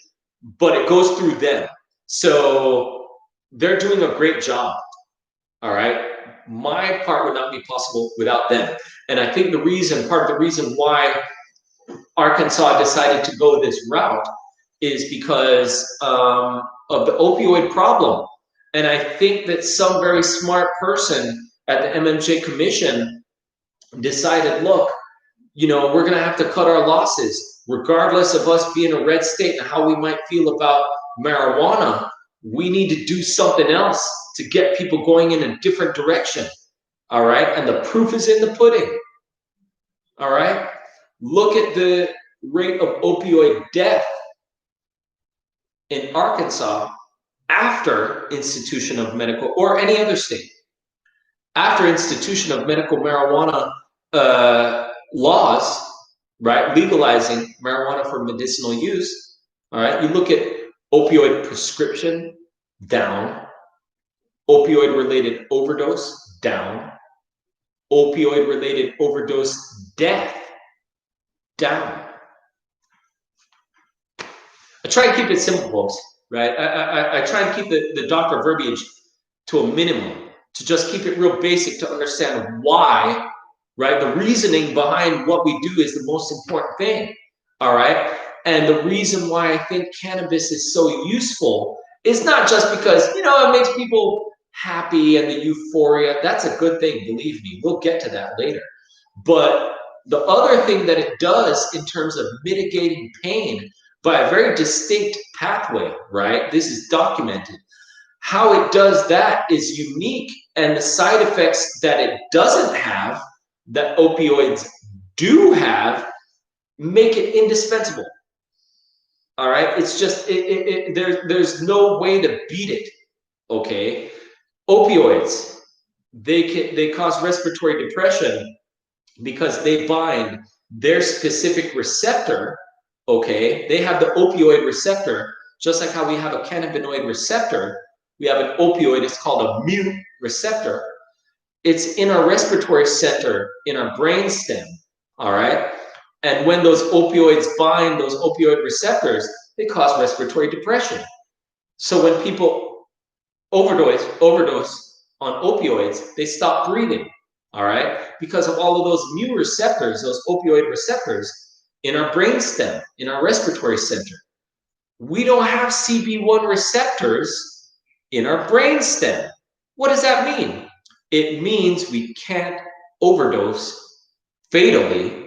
but it goes through them. So they're doing a great job, all right? My part would not be possible without them. And I think part of the reason why Arkansas decided to go this route is because of the opioid problem. And I think that some very smart person at the MMJ Commission decided, look, we're going to have to cut our losses, regardless of us being a red state and how we might feel about marijuana. We need to do something else to get people going in a different direction. All right. And the proof is in the pudding. All right. Look at the rate of opioid death in Arkansas after institution of medical, or any other state, after institution of medical marijuana laws, right? Legalizing marijuana for medicinal use. All right. You look at Opioid prescription, down. Opioid-related overdose, down. Opioid-related overdose death, down. I try and keep it simple, folks, right? I try and keep the doctor verbiage to a minimum, to just keep it real basic, to understand why, right? The reasoning behind what we do is the most important thing, all right? And the reason why I think cannabis is so useful is not just because, you know, it makes people happy and the euphoria. That's a good thing, believe me. We'll get to that later. But the other thing that it does in terms of mitigating pain by a very distinct pathway, right? This is documented. How it does that is unique, and the side effects that it doesn't have, that opioids do have, make it indispensable. All right, it's just there's no way to beat it. Okay, opioids, they cause respiratory depression because they bind their specific receptor. Okay, they have the opioid receptor, just like how we have a cannabinoid receptor. We have an opioid, it's called a mu receptor. It's in our respiratory center, in our brain stem, all right? And when those opioids bind those opioid receptors, they cause respiratory depression. So when people overdose on opioids, they stop breathing, all right? Because of all of those mu receptors, those opioid receptors in our brain stem, in our respiratory center. We don't have CB1 receptors in our brain stem. What does that mean? It means we can't overdose fatally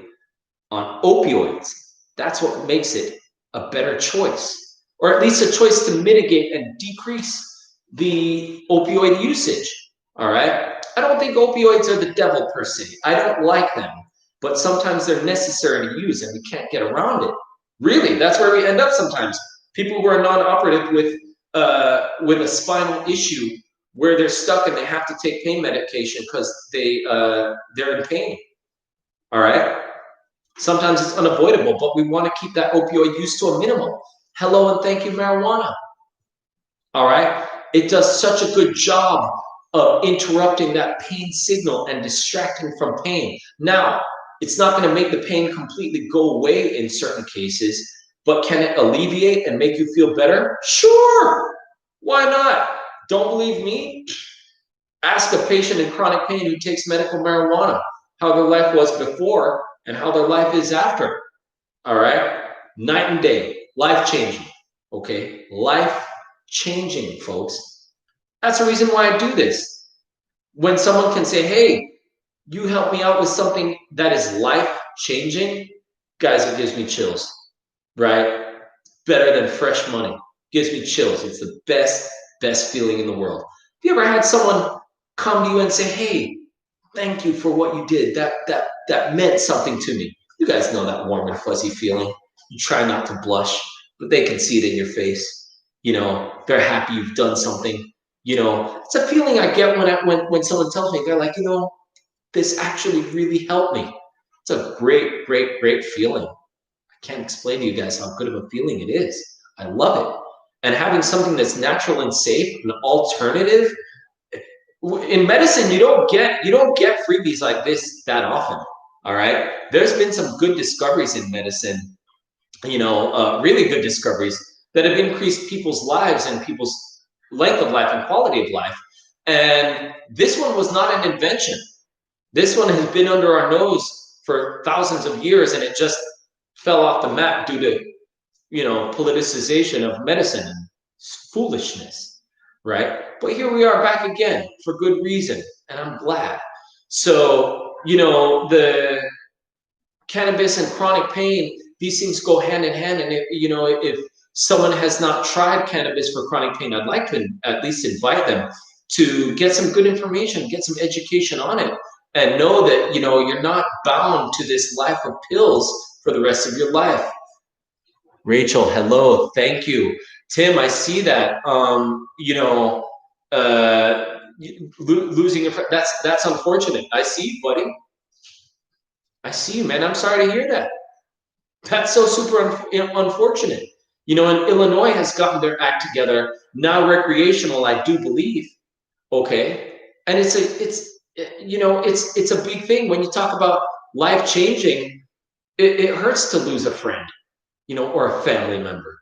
on opioids. That's what makes it a better choice, or at least a choice to mitigate and decrease the opioid usage. All right? I don't think opioids are the devil per se. I don't like them, but sometimes they're necessary to use and we can't get around it. Really, that's where we end up sometimes. People who are non-operative with a spinal issue where they're stuck and they have to take pain medication because they're in pain. All right? Sometimes it's unavoidable, but we want to keep that opioid use to a minimum. Hello and thank you, marijuana. All right? It does such a good job of interrupting that pain signal and distracting from pain. Now, it's not going to make the pain completely go away in certain cases, but can it alleviate and make you feel better? Sure. Why not? Don't believe me? Ask a patient in chronic pain who takes medical marijuana how their life was before and how their life is after. All right? Night and day. Life-changing. Okay? Life-changing, folks. That's the reason why I do this. When someone can say, hey, you help me out with something that is life-changing, guys, it gives me chills, right? Better than fresh money. Gives me chills. It's the best feeling in the world. Have you ever had someone come to you and say, hey, thank you for what you did. That meant something to me. You guys know that warm and fuzzy feeling. You try not to blush, but they can see it in your face. You know, they're happy you've done something. You know, it's a feeling I get when someone tells me, they're like, you know, this actually really helped me. It's a great feeling. I can't explain to you guys how good of a feeling it is. I love it. And having something that's natural and safe, an alternative. In medicine, you don't get freebies like this that often. All right. There's been some good discoveries in medicine, you know, really good discoveries that have increased people's lives and people's length of life and quality of life. And this one was not an invention. This one has been under our nose for thousands of years, and it just fell off the map due to, you know, politicization of medicine and foolishness, right? But here we are back again for good reason, and I'm glad. So, you know, the cannabis and chronic pain, these things go hand in hand. And, if someone has not tried cannabis for chronic pain, I'd like to at least invite them to get some good information, get some education on it, and know that, you know, you're not bound to this life of pills for the rest of your life. Rachel, hello, thank you. Tim, I see that. Losing your friend, that's unfortunate. I see you, buddy. I see you, man. I'm sorry to hear that. That's so super unfortunate. And Illinois has gotten their act together. Now recreational, I do believe. Okay. And it's a big thing when you talk about life changing. It hurts to lose a friend, or a family member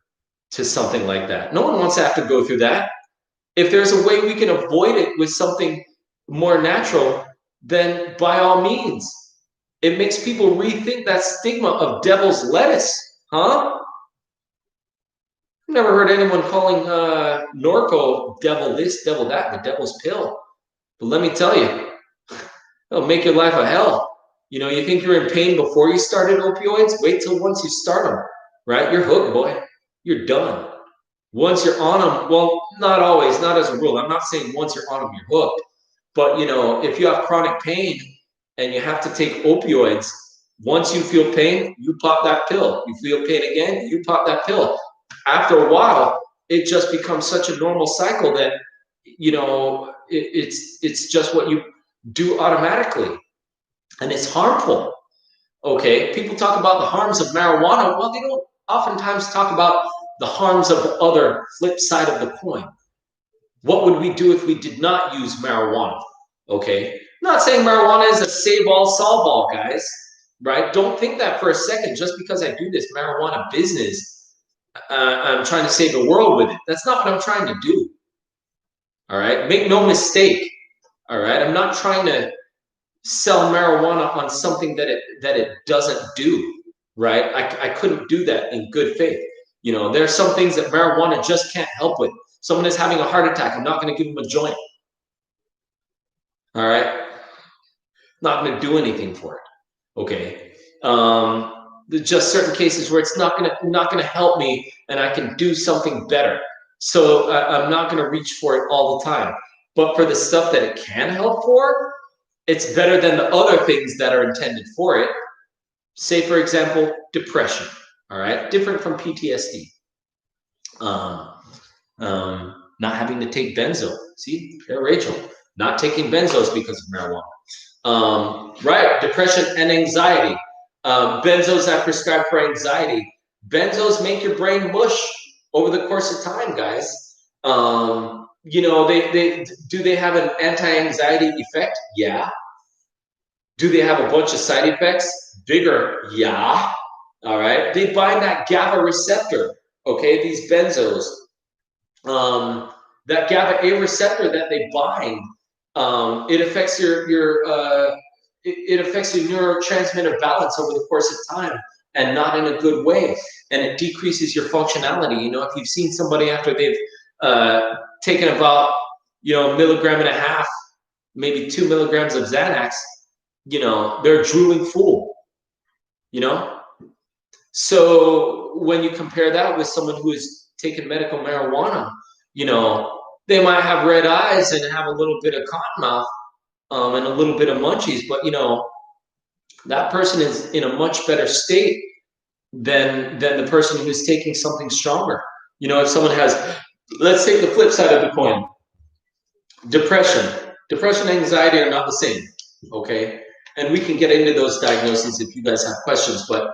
to something like that. No one wants to have to go through that. If there's a way we can avoid it with something more natural, then by all means. It makes people rethink that stigma of devil's lettuce, huh? I've never heard anyone calling Norco devil this, devil that, the devil's pill. But let me tell you, it'll make your life a hell. You think you're in pain before you started opioids? Wait till once you start them, right? You're hooked, boy. You're done. Once you're on them, well, not always, not as a rule. I'm not saying once you're on them, you're hooked. But, if you have chronic pain and you have to take opioids, once you feel pain, you pop that pill. You feel pain again, you pop that pill. After a while, it just becomes such a normal cycle that, it's just what you do automatically. And it's harmful. Okay, people talk about the harms of marijuana. Well, they don't oftentimes talk about the harms of the other flip side of the coin. What would we do if we did not use marijuana? Okay, I'm not saying marijuana is a save all, solve all, guys, right? Don't think that for a second. Just because I do this marijuana business, I'm trying to save the world with it. That's not what I'm trying to do. All right, make no mistake. All right, I'm not trying to sell marijuana on something that it doesn't do, right? I couldn't do that in good faith. There are some things that marijuana just can't help with. Someone is having a heart attack. I'm not going to give them a joint. All right? Not going to do anything for it. Okay? There's just certain cases where it's not going to help me, and I can do something better. So I'm not going to reach for it all the time. But for the stuff that it can help for, it's better than the other things that are intended for it. Say, for example, depression. All right, different from PTSD. Not having to take benzo. See, Rachel, not taking benzos because of marijuana. Right, depression and anxiety. Benzos are prescribed for anxiety. Benzos make your brain mush over the course of time, guys. They have an anti-anxiety effect? Yeah. Do they have a bunch of side effects? Bigger, yeah. All right. They bind that GABA receptor. Okay, these benzos. That GABA A receptor that they bind, it affects it affects your neurotransmitter balance over the course of time, and not in a good way. And it decreases your functionality. If you've seen somebody after they've taken about a milligram and a half, maybe 2 milligrams of Xanax, they're a drooling fool. So when you compare that with someone who is taking medical marijuana, they might have red eyes and have a little bit of cotton mouth and a little bit of munchies, but that person is in a much better state than the person who is taking something stronger. If someone has, let's take the flip side of the coin, depression and anxiety are not the same. Okay, and we can get into those diagnoses if you guys have questions, but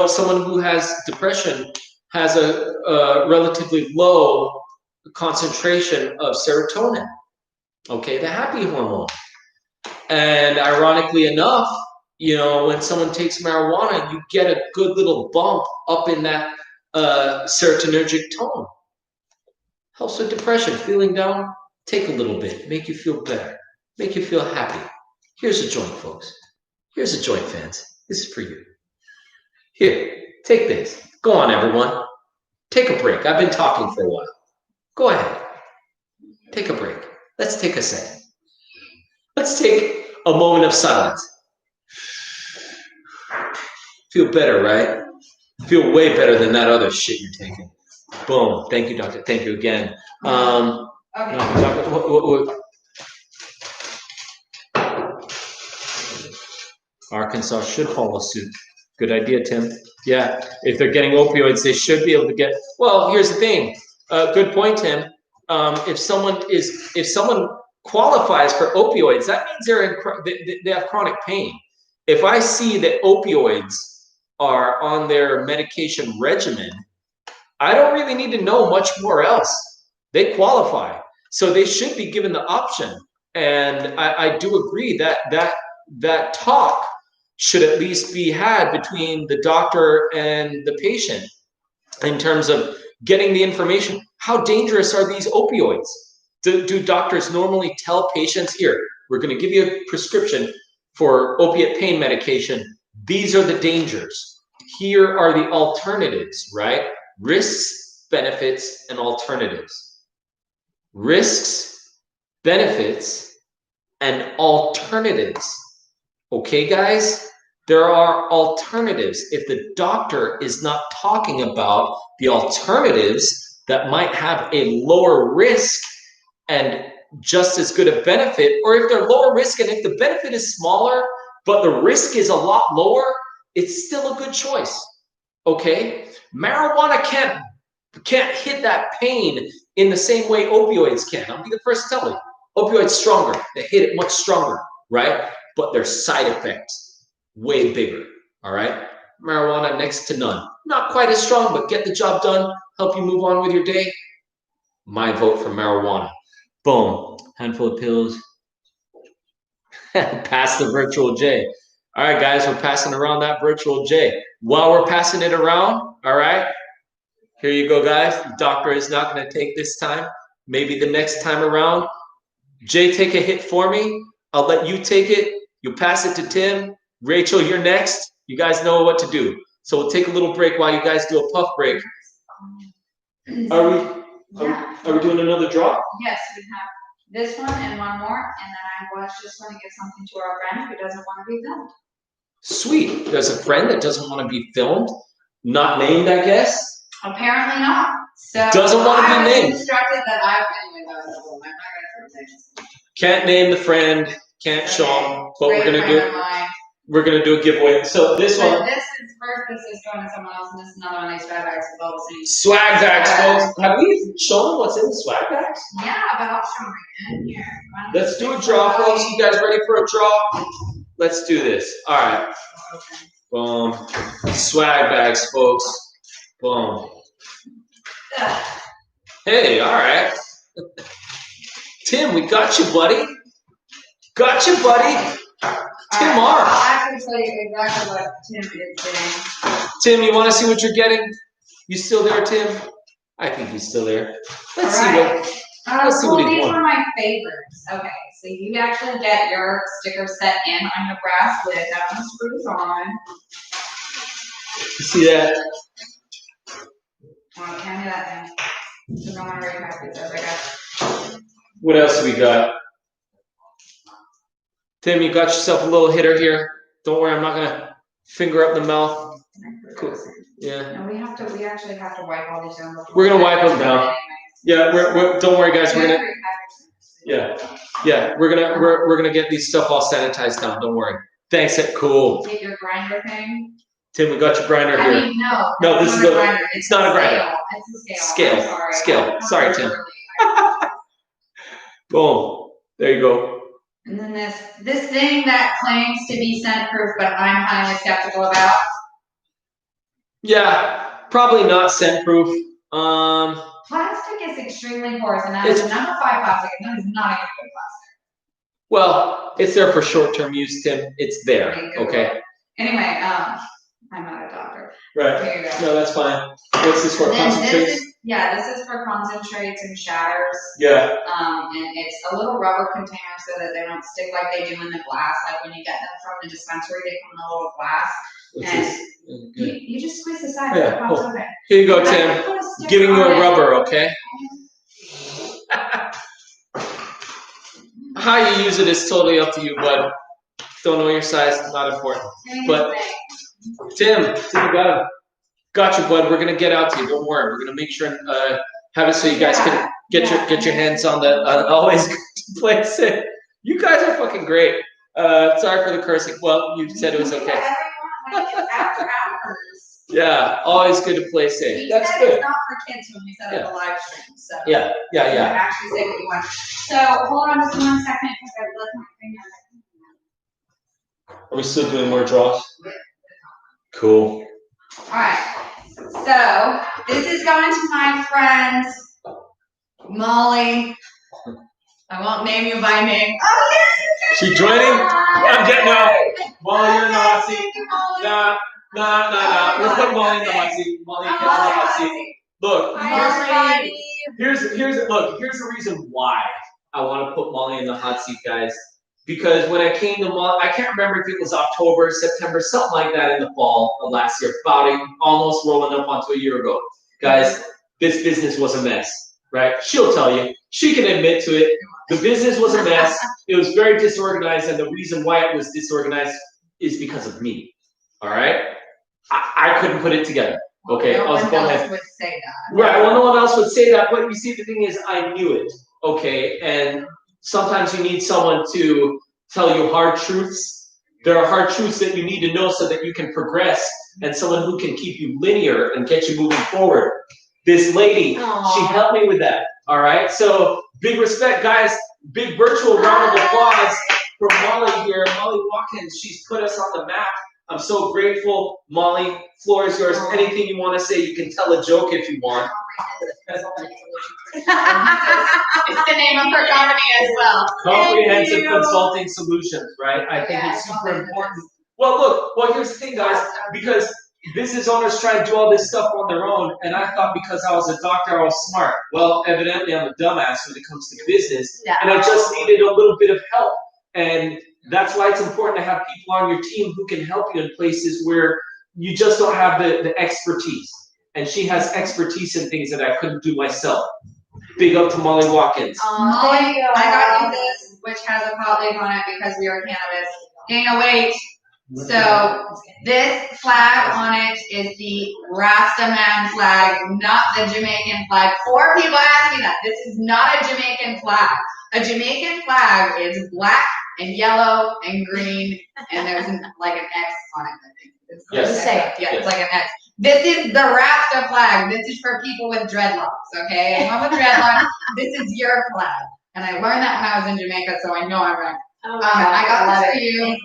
someone who has depression has a relatively low concentration of serotonin, okay, the happy hormone. And ironically enough, when someone takes marijuana, you get a good little bump up in that serotonergic tone. Helps with depression, feeling down, take a little bit, make you feel better, make you feel happy. Here's a joint, folks. Here's a joint, fans. This is for you. Here, take this. Go on, everyone. Take a break. I've been talking for a while. Go ahead. Take a break. Let's take a second. Let's take a moment of silence. Feel better, right? Feel way better than that other shit you're taking. Boom. Thank you, doctor. Thank you again. Okay. Arkansas should follow suit. Good idea, Tim. Yeah, if they're getting opioids, they should be able to get. Well, here's the thing. Good point, Tim. If someone qualifies for opioids, that means they have chronic pain. If I see that opioids are on their medication regimen, I don't really need to know much more else. They qualify. So they should be given the option. And I do agree that talk should at least be had between the doctor and the patient in terms of getting the information. How dangerous are these opioids? Do doctors normally tell patients, here, we're going to give you a prescription for opiate pain medication. These are the dangers. Here are the alternatives, right? Risks, benefits, and alternatives. Risks, benefits, and alternatives. Okay, guys? There are alternatives. If the doctor is not talking about the alternatives that might have a lower risk and just as good a benefit, or if they're lower risk and if the benefit is smaller, but the risk is a lot lower, it's still a good choice. Okay? Marijuana can't hit that pain in the same way opioids can. I'll be the first to tell you. Opioids stronger. They hit it much stronger, right? But their side effects way bigger, all right? Marijuana next to none. Not quite as strong, but get the job done, help you move on with your day. My vote for marijuana. Boom. Handful of pills. Pass the virtual J. All right, guys, we're passing around that virtual J. While we're passing it around, all right, here you go, guys. The doctor is not going to take this time. Maybe the next time around. Jay, take a hit for me. I'll let you take it. You'll pass it to Tim. Rachel, you're next. You guys know what to do. So we'll take a little break while you guys do a puff break. Are we doing another draw? Yes, we have this one and one more, and then I was just going to give something to our friend who doesn't want to be filmed. Sweet. There's a friend that doesn't want to be filmed. Not named, I guess. Apparently not. So doesn't want to be named. I was instructed that anyway, I'm not going to things. Can't name the friend. Can't show him. But we're gonna do a giveaway. So this one. This is going to someone else, and this is another one of these swag bags with all the same. Swag bags, folks. Have we shown what's in the swag bags? Yeah, but I'll show them again here. Let's do a draw, folks. You guys ready for a draw? Let's do this. All right. Boom. Swag bags, folks. Boom. Hey, all right. Tim, we got you, buddy. Got you, buddy. Tim R. I can tell you exactly what Tim is doing. Tim, you want to see what you're getting? You still there, Tim? I think he's still there. Let's see what he these won. are my favorites. Okay, so you actually get your sticker set in on your brass lid. That one screws on. You see that? Oh, hand me that thing. So no one already has these. I got. What else do we got? Tim, you got yourself a little hitter here. Don't worry, I'm not gonna finger up the mouth. Cool. Yeah. No, we actually have to wipe all these down. We're gonna wipe them down. Yeah, we're don't worry, guys. We're gonna. Yeah. We're gonna get these stuff all sanitized down. Don't worry. Thanks. Cool. Get your grinder thing. Tim, we got your grinder here. I mean, no. No, this is a grinder. It's not a grinder. It's a scale. Scale. Sorry, Tim. Boom. There you go. And then this thing that claims to be scent proof, but I'm highly skeptical about. Yeah, probably not scent proof. Plastic is extremely porous, and that is a number 5 plastic, and that is not a good plastic. Well, it's there for short-term use, Tim. It's there. Okay. Anyway, I'm not a doctor. Right. Here you go. No, that's fine. What's this for? Concentrates? This is for concentrates and shatters. Yeah. And it's a little rubber container so that they don't stick like they do in the glass. Like when you get them from the dispensary, they come in a little glass. You just squeeze the side. Yeah. Cool. Okay. Here you go, Tim. Giving you a rubber, okay? How you use it is totally up to you, bud. Don't know your size, not important. But Tim, got you, bud. We're gonna get out to you. Don't worry. We're gonna make sure and have it so you guys can get your hands on the always good to place it. You guys are fucking great. Sorry for the cursing. Well, you said it was okay. After hours. Yeah, always good to play safe. That's good. It's not for kids when we set up a live stream. So Yeah. actually say what you want. So hold on just 1 second because I left my finger. Are we still doing more draws? Cool. All right. So This is going to my friend Molly. I won't name you by name. Oh, yes! She joining? I'm getting out. Molly, you're in the hot seat. Nah. We'll put Molly in the hot seat. Molly, get in the hot seat. Look, here's the reason why I want to put Molly in the hot seat, guys. Because when I came to Molly, I can't remember if it was October, September, something like that in the fall of last year, almost rolling up onto a year ago. Guys, this business was a mess, right? She'll tell you. She can admit to it. The business was a mess. It was very disorganized, and the reason why it was disorganized is because of me. All right? I couldn't put it together. Okay, No one else would say that. Right, well, no one else would say that, but you see, the thing is, I knew it, okay? And sometimes you need someone to tell you hard truths. There are hard truths that you need to know so that you can progress, and someone who can keep you linear and get you moving forward. This lady, she helped me with that, all right? So, big respect, guys. Big virtual round of applause for Molly here. Molly Watkins, she's put us on the map. I'm so grateful. Molly, floor is yours. Anything you want to say, you can tell a joke if you want. It's the name of her company as well. Comprehensive Consulting Solutions, right? I think it's super important. Well, here's the thing, guys, because business owners try to do all this stuff on their own, and I thought because I was a doctor, I was smart. Well, evidently, I'm a dumbass when it comes to business, and I just needed a little bit of help. And that's why it's important to have people on your team who can help you in places where you just don't have the expertise. And she has expertise in things that I couldn't do myself. Big up to Molly Watkins. Molly, I got you this, which has a pot leaf on it because we are cannabis. Dana, wait. So this flag on it is the Rastaman flag, not the Jamaican flag. 4 people ask me that. This is not a Jamaican flag. A Jamaican flag is black and yellow and green, and there's like an X on it, I think. It's it's like an X. This is the Rasta flag. This is for people with dreadlocks, okay? Anyone with dreadlocks, this is your flag. And I learned that when I was in Jamaica, so I know I'm right. I got this for you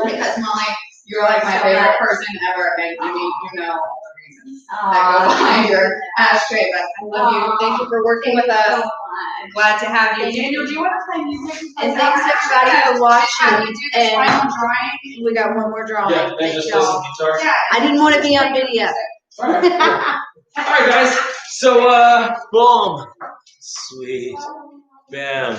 because Molly, you're like my favorite person ever, and I mean, you know all the reasons that go behind your ashtray, but I love you. Thank you for working with us. Glad to have you. Daniel, do you want to play music? And thanks everybody for watching. You do this final drawing. We got one more drawing. Yeah, and just play some guitar. Yeah. I didn't want to be on video. All right, cool. All right, guys. So, boom. Sweet. Bam.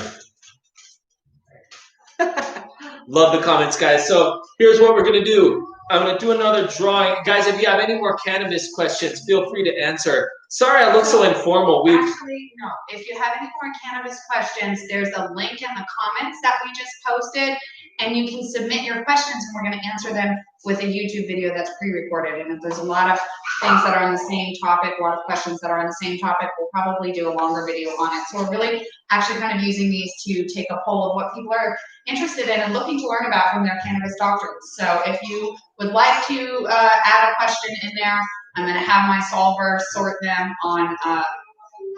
Love the comments, guys. So here's what we're going to do. I'm going to do another drawing. Guys, if you have any more cannabis questions, feel free to answer. Sorry I look so informal. Actually, no. If you have any more cannabis questions, there's a link in the comments that we just posted, and you can submit your questions, and we're going to answer them with a YouTube video that's pre-recorded. And if there's a lot of things that are on the same topic, a lot of questions that are on the same topic, we'll probably do a longer video on it. So we're really actually kind of using these to take a poll of what people are interested in and looking to learn about from their cannabis doctors. So if you would like to add a question in there, I'm going to have my solver sort them on the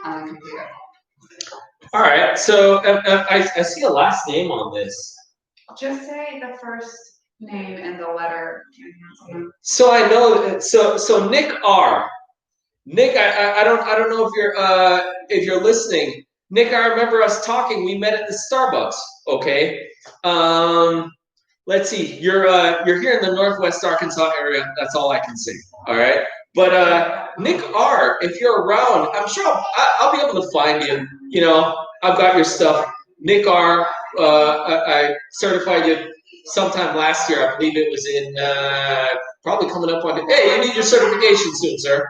computer. All right. So I see a last name on this. Just say the first name and the letter. So I know. So Nick R. Nick, I don't know if you're listening. Nick, I remember us talking. We met at the Starbucks. Okay. Let's see. You're here in the Northwest Arkansas area. That's all I can say. All right. But Nick R, if you're around, I'm sure I'll be able to find you. You know, I've got your stuff. Nick R, I certified you sometime last year. I believe it was in probably coming up on. Hey, you need your certification soon, sir.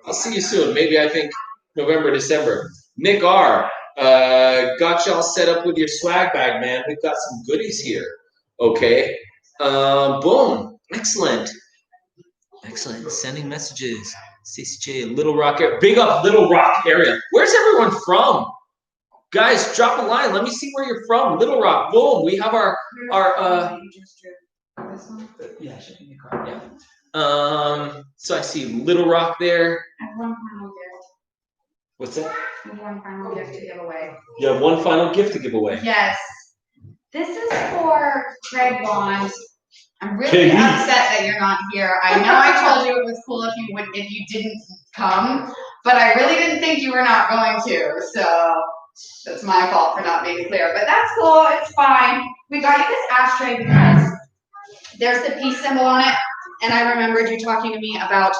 I'll see you soon. Maybe I think November, December. Nick R, got y'all set up with your swag bag, man. We've got some goodies here. Okay. Boom. Excellent. Excellent. Sending messages. CCJ, Little Rock area. Big up Little Rock area. Where's everyone from? Guys, drop a line. Let me see where you're from. Little Rock. Boom. We have our yeah, shipping the card. Yeah. So I see Little Rock there. I have one final gift. What's that? I have one final gift to give away. You have one final gift to give away. Yes. This is for Craig Bond. I'm really upset that you're not here. I know I told you it was cool if you didn't come, but I really didn't think you were not going to, so that's my fault for not being clear. But that's cool, it's fine. We got you this ashtray because there's the peace symbol on it, and I remembered you talking to me about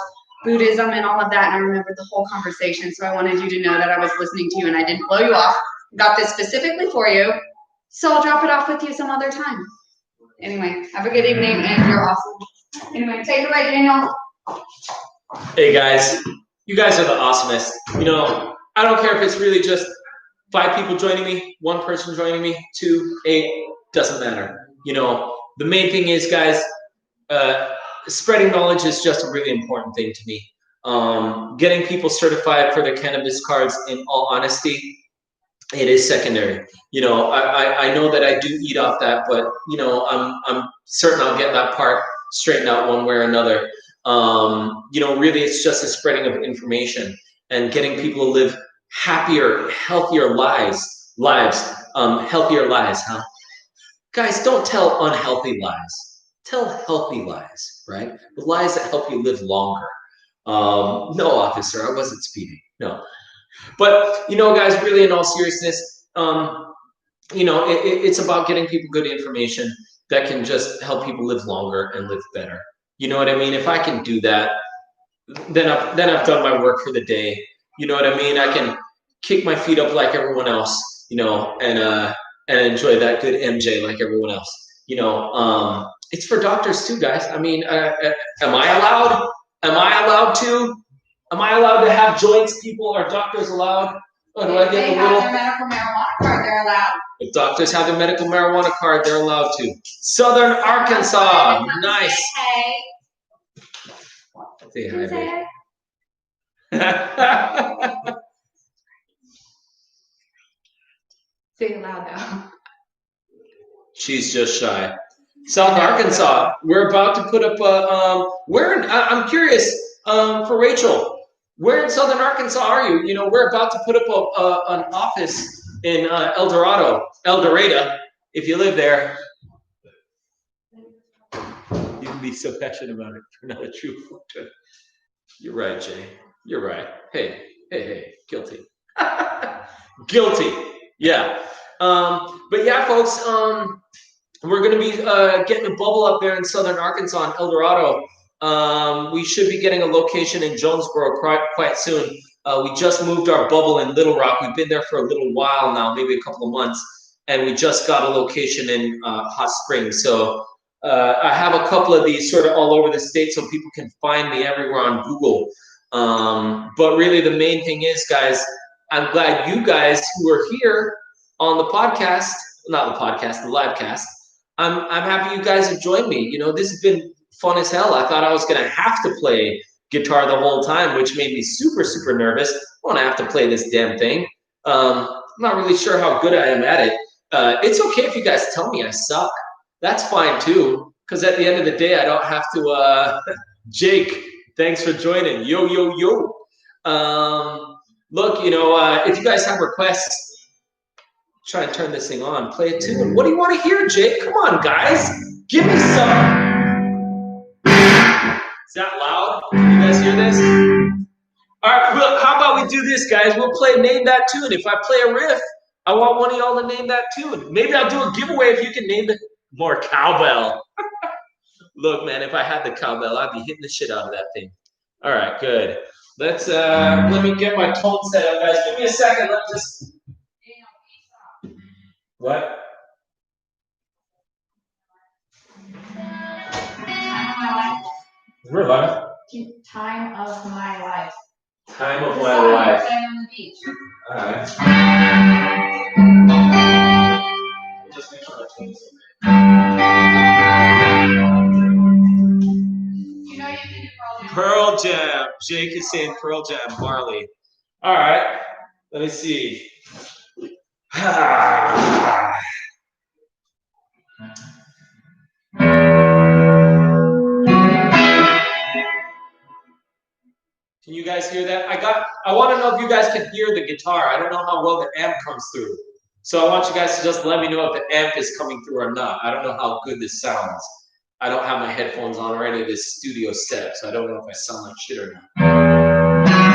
Buddhism and all of that, and I remembered the whole conversation, so I wanted you to know that I was listening to you and I didn't blow you off. Got this specifically for you, so I'll drop it off with you some other time. Anyway, have a good evening, and you're awesome. Anyway, take it away, Daniel. Hey guys, you guys are the awesomest. You know, I don't care if it's really just 5 people joining me, 1 person joining me, 2, 8, doesn't matter. You know, the main thing is, guys, spreading knowledge is just a really important thing to me. Getting people certified for their cannabis cards, in all honesty, it is secondary. You know, I know that I do eat off that, but you know, I'm certain I'll get that part straightened out one way or another. You know, really, it's just a spreading of information and getting people to live happier, healthier lives, healthier lives, huh? Guys, don't tell unhealthy lies. Tell healthy lies, right? The lies that help you live longer. No, officer, I wasn't speeding. No. But, you know, guys, really in all seriousness, you know, it's about getting people good information that can just help people live longer and live better. You know what I mean? If I can do that, then I've done my work for the day. You know what I mean? I can kick my feet up like everyone else, you know, and enjoy that good MJ like everyone else. You know, it's for doctors too, guys. I mean, am I allowed? Am I allowed to? Am I allowed to have joints, people? Are doctors allowed? Or do I get a little? If they have their medical marijuana card, they're allowed. If doctors have their medical marijuana card, they're allowed to. Southern Arkansas, nice. Hey. Say hi, babe. Say it loud though. She's just shy. South Arkansas. We're about to put up a. I'm curious. For Rachel, where in Southern Arkansas are you? You know, we're about to put up an office in El Dorado, if you live there. You can be so passionate about it. You're not a true photo. You're right, Jay. You're right. Hey, guilty. Guilty. Yeah. But yeah, folks, we're going to be getting a bubble up there in Southern Arkansas in El Dorado. We should be getting a location in Jonesboro quite soon. We just moved our bubble in Little Rock. We've been there for a little while now, maybe a couple of months, and we just got a location in Hot Springs. So I have a couple of these sort of all over the state so people can find me everywhere on Google. But really the main thing is, guys, I'm glad you guys who are here on the podcast, not the podcast, the live cast, I'm happy you guys have joined me. You know, this has been fun as hell. I thought I was going to have to play guitar the whole time, which made me super, super nervous. I want to have to play this damn thing. I'm not really sure how good I am at it. It's okay if you guys tell me I suck. That's fine too, because at the end of the day, I don't have to. Jake, thanks for joining. Yo, yo, yo. Look, you know, if you guys have requests, try and turn this thing on. Play a tune. What do you want to hear, Jake? Come on, guys. Give me some. Is that loud? Can you guys hear this? All right, well, how about we do this, guys? We'll play Name That Tune. If I play a riff, I want one of y'all to name that tune. Maybe I'll do a giveaway if you can name the more cowbell. Look, man, if I had the cowbell, I'd be hitting the shit out of that thing. All right, good. Let's let me get my tone set up, guys. Give me a second. Let me just. What? We're live. Time of my life. Time of my life. On the beach. All right. Just make sure I change something. You know you can do Pearl Jam. Jake is saying Pearl Jam, Marley. All right. Let me see. Can you guys hear that? I want to know if you guys can hear the guitar. I don't know how well the amp comes through. So I want you guys to just let me know if the amp is coming through or not. I don't know how good this sounds. I don't have my headphones on or any of this studio setup, so I don't know if I sound like shit or not.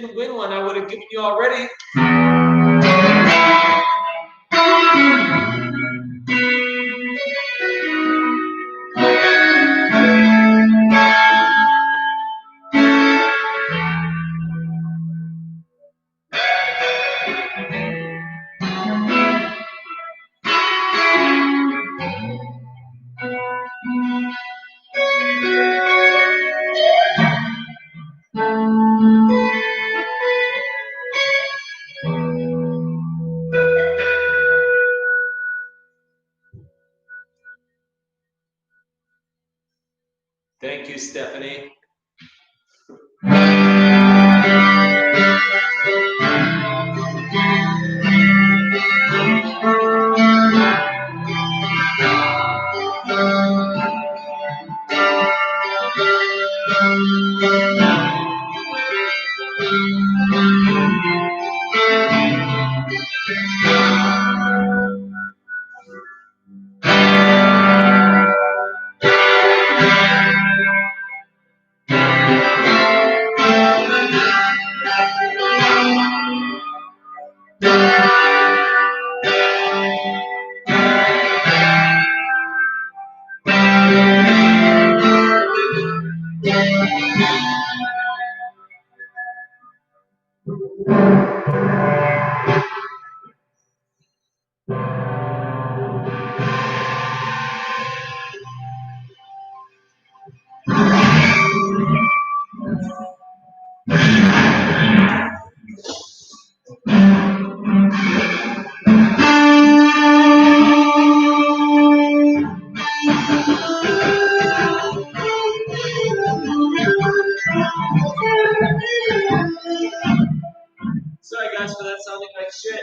didn't win one, I would have given you already. Thank you, Stephanie. Sorry guys for that sounding like shit.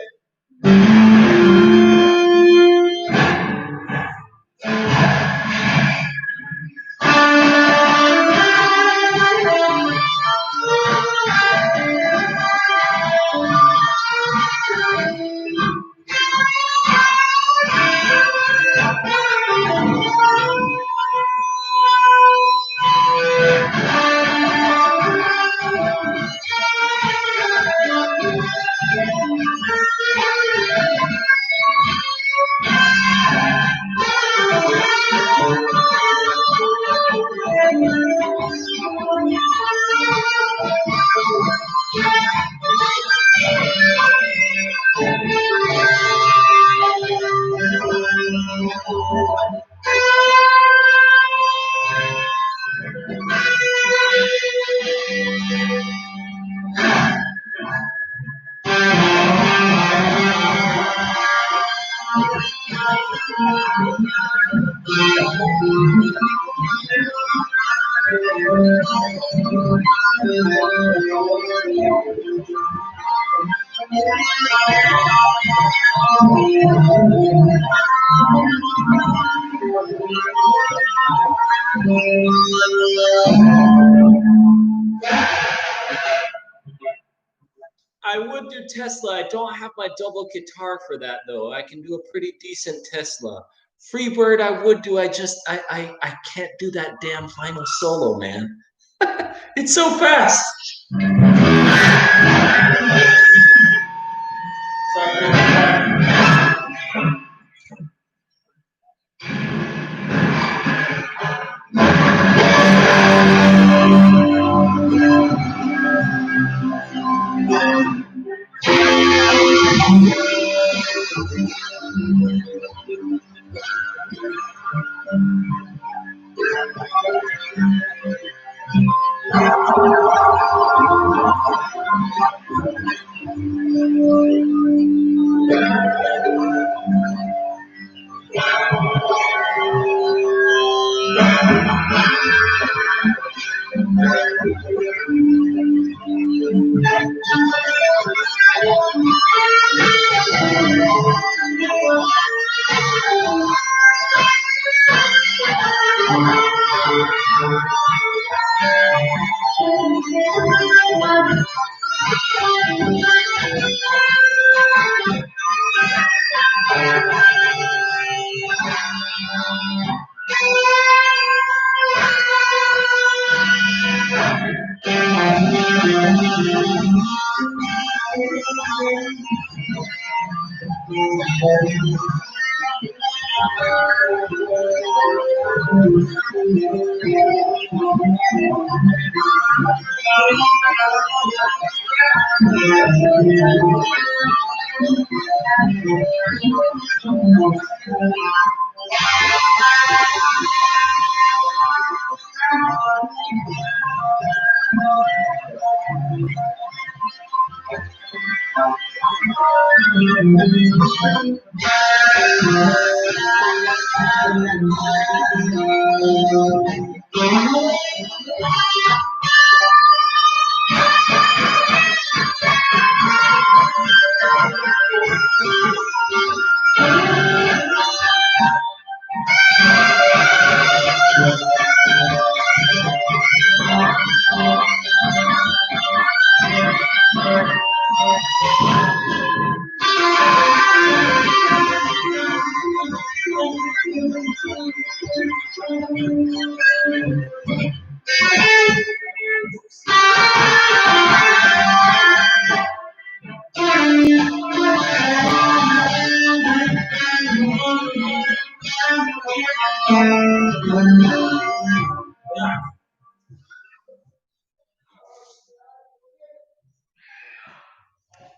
I would do Tesla. I don't have my double guitar for that though. I can do a pretty decent Tesla. Freebird I would do. I can't do that damn final solo, man. It's so fast.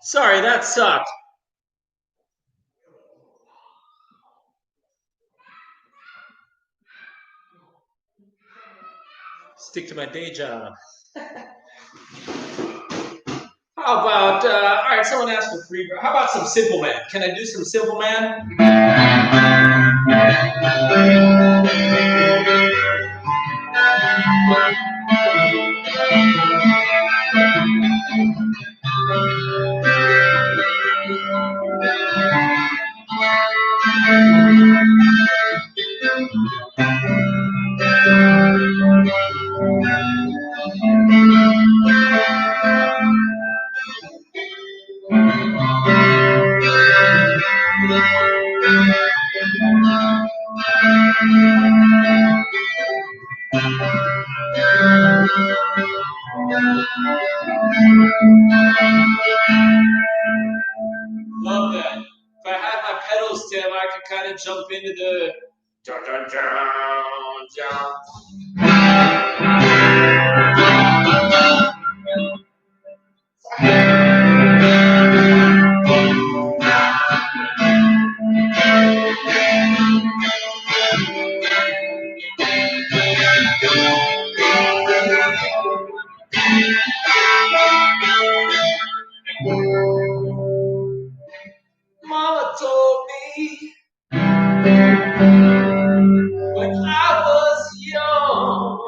Sorry, that sucked. Stick to my day job. How about, all right, someone asked for free. How about some Simple Man? Can I do some Simple Man? Love that. If I had my pedals, Tim, I could kind of jump into the dun, dun, dun, dun. Mama told me when I was young,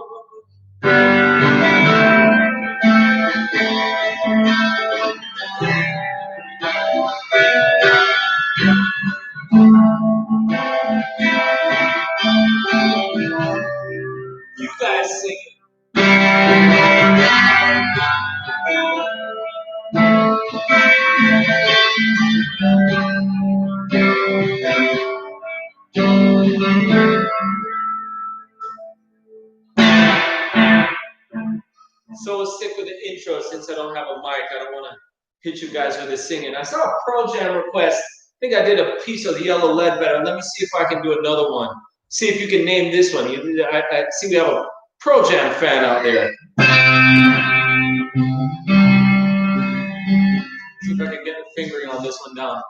you guys sing it. So we'll stick with the intro since I don't have a mic. I don't want to hit you guys with the singing. I saw a Pro Jam request. I think I did a piece of Yellow Ledbetter. Let me see if I can do another one. See if you can name this one. I see we have a Pro Jam fan out there. See if I can get the fingering on this one down.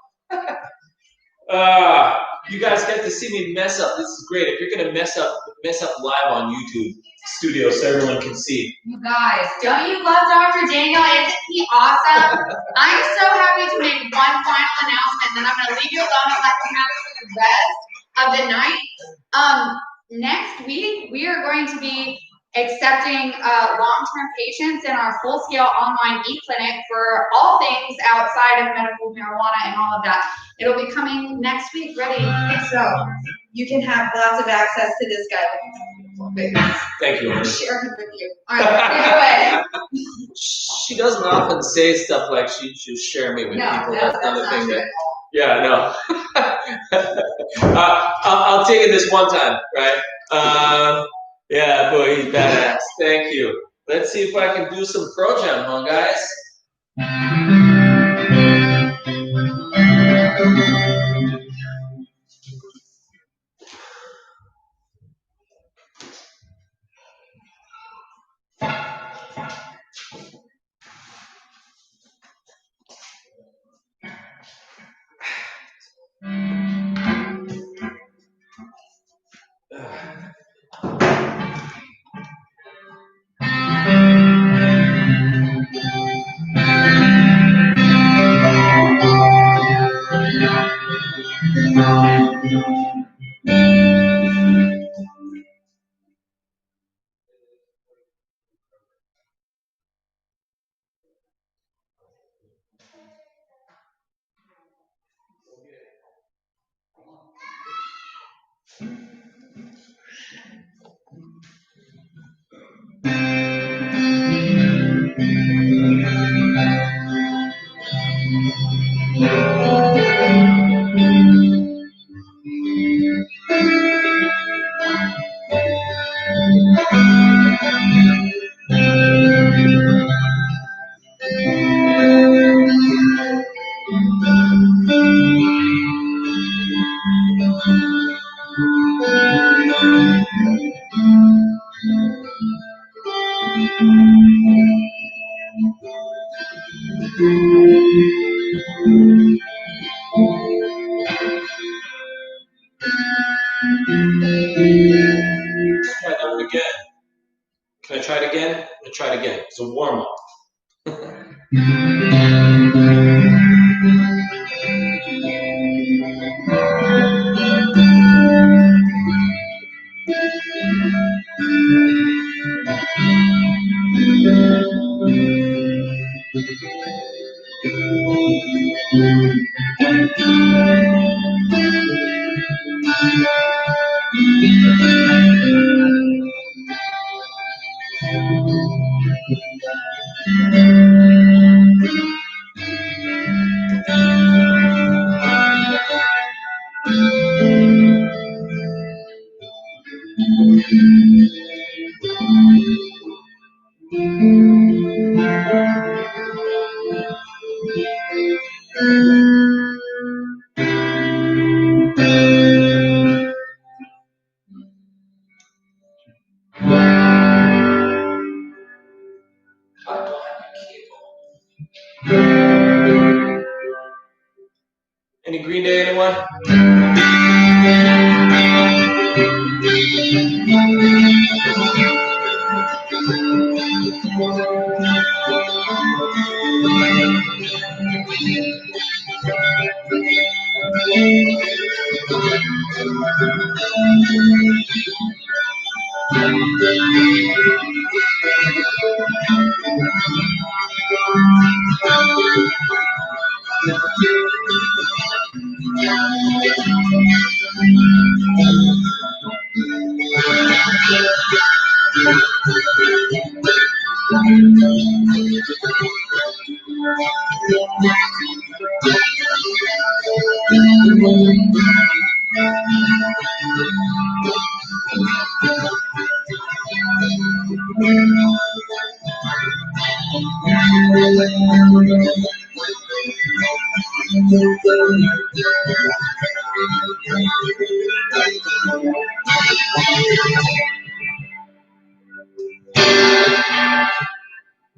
You guys get to see me mess up. This is great. If you're gonna mess up live on YouTube Studio so everyone can see. You guys, don't you love Dr. Daniel? Isn't he awesome? I'm so happy to make one final announcement, then I'm going to leave you alone and let you have it for the rest of the night. Next week, we are going to be accepting long-term patients in our full-scale online e-clinic for all things outside of medical marijuana and all of that. It'll be coming next week, ready. So you can have lots of access to this guy. Thank you. Share him with you. All right, She doesn't often say stuff like she should share me with people. That's another thing that. Yeah, no. I'll take it this one time, right? Yeah, boy, he's badass. Thank you. Let's see if I can do some Pro Jam, huh, guys? Try that one again. Can I try it again? I'm gonna try it again. It's a warm up. Any Green Day, anyone?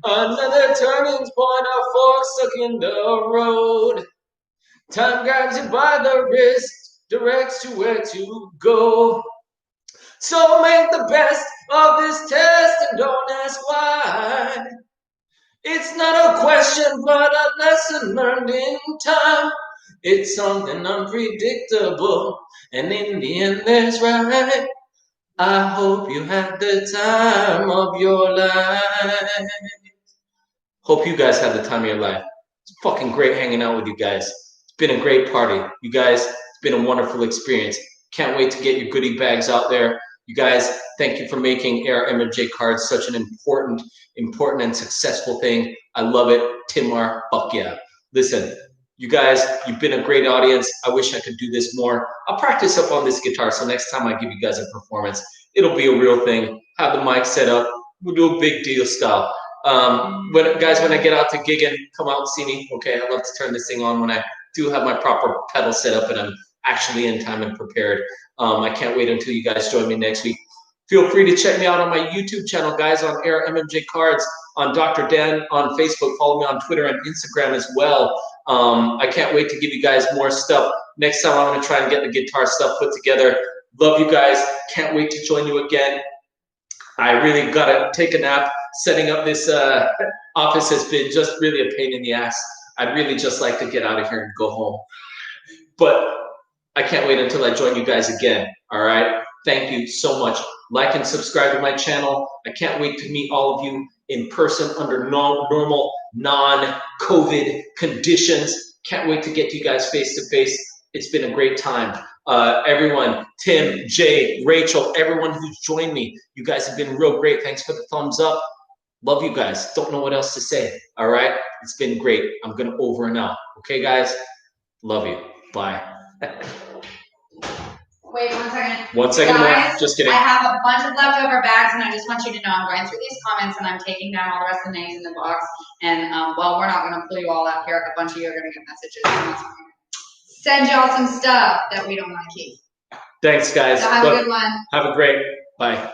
Another turning point, a fork stuck in the road. Time grabs you by the wrist, directs you where to go. So make the best of this test and don't ask why. It's not a question, but a lesson learned in time. It's something unpredictable, and in the end, there's right. I hope you had the time of your life. Hope you guys had the time of your life. It's fucking great hanging out with you guys. It's been a great party. You guys, it's been a wonderful experience. Can't wait to get your goodie bags out there. You guys, thank you for making our MMJ cards such an important and successful thing. I love it. Timar, fuck yeah. Listen, you guys, you've been a great audience. I wish I could do this more. I'll practice up on this guitar, so next time I give you guys a performance, it'll be a real thing. Have the mic set up. We'll do a big deal style. When I get out to gigging, come out and see me. Okay, I love to turn this thing on when I do have my proper pedal set up and I'm actually in time and prepared. I can't wait until you guys join me next week. Feel free to check me out on my YouTube channel, guys, on Air MMJ Cards, on Dr. Dan on Facebook. Follow me on Twitter and Instagram as well. I can't wait to give you guys more stuff. Next time I'm going to try and get the guitar stuff put together. Love you guys. Can't wait to join you again. I really got to take a nap. Setting up this office has been just really a pain in the ass. I'd really just like to get out of here and go home. But I can't wait until I join you guys again. All right. Thank you so much. Like and subscribe to my channel. I can't wait to meet all of you in person under normal, non-COVID conditions. Can't wait to get you guys face to face. It's been a great time. Everyone, Tim, Jay, Rachel, everyone who's joined me, you guys have been real great. Thanks for the thumbs up. Love you guys. Don't know what else to say. All right. It's been great. I'm going to over and out. Okay, guys? Love you. Bye. Wait 1 second. 1 second more. Guys, Just kidding. I have a bunch of leftover bags, and I just want you to know I'm going through these comments and I'm taking down all the rest of the names in the box. And well, we're not going to pull you all out here. A bunch of you are going to get messages. And that's send y'all some stuff that we don't want to keep. Thanks, guys. So have a good one. Have a great. Bye.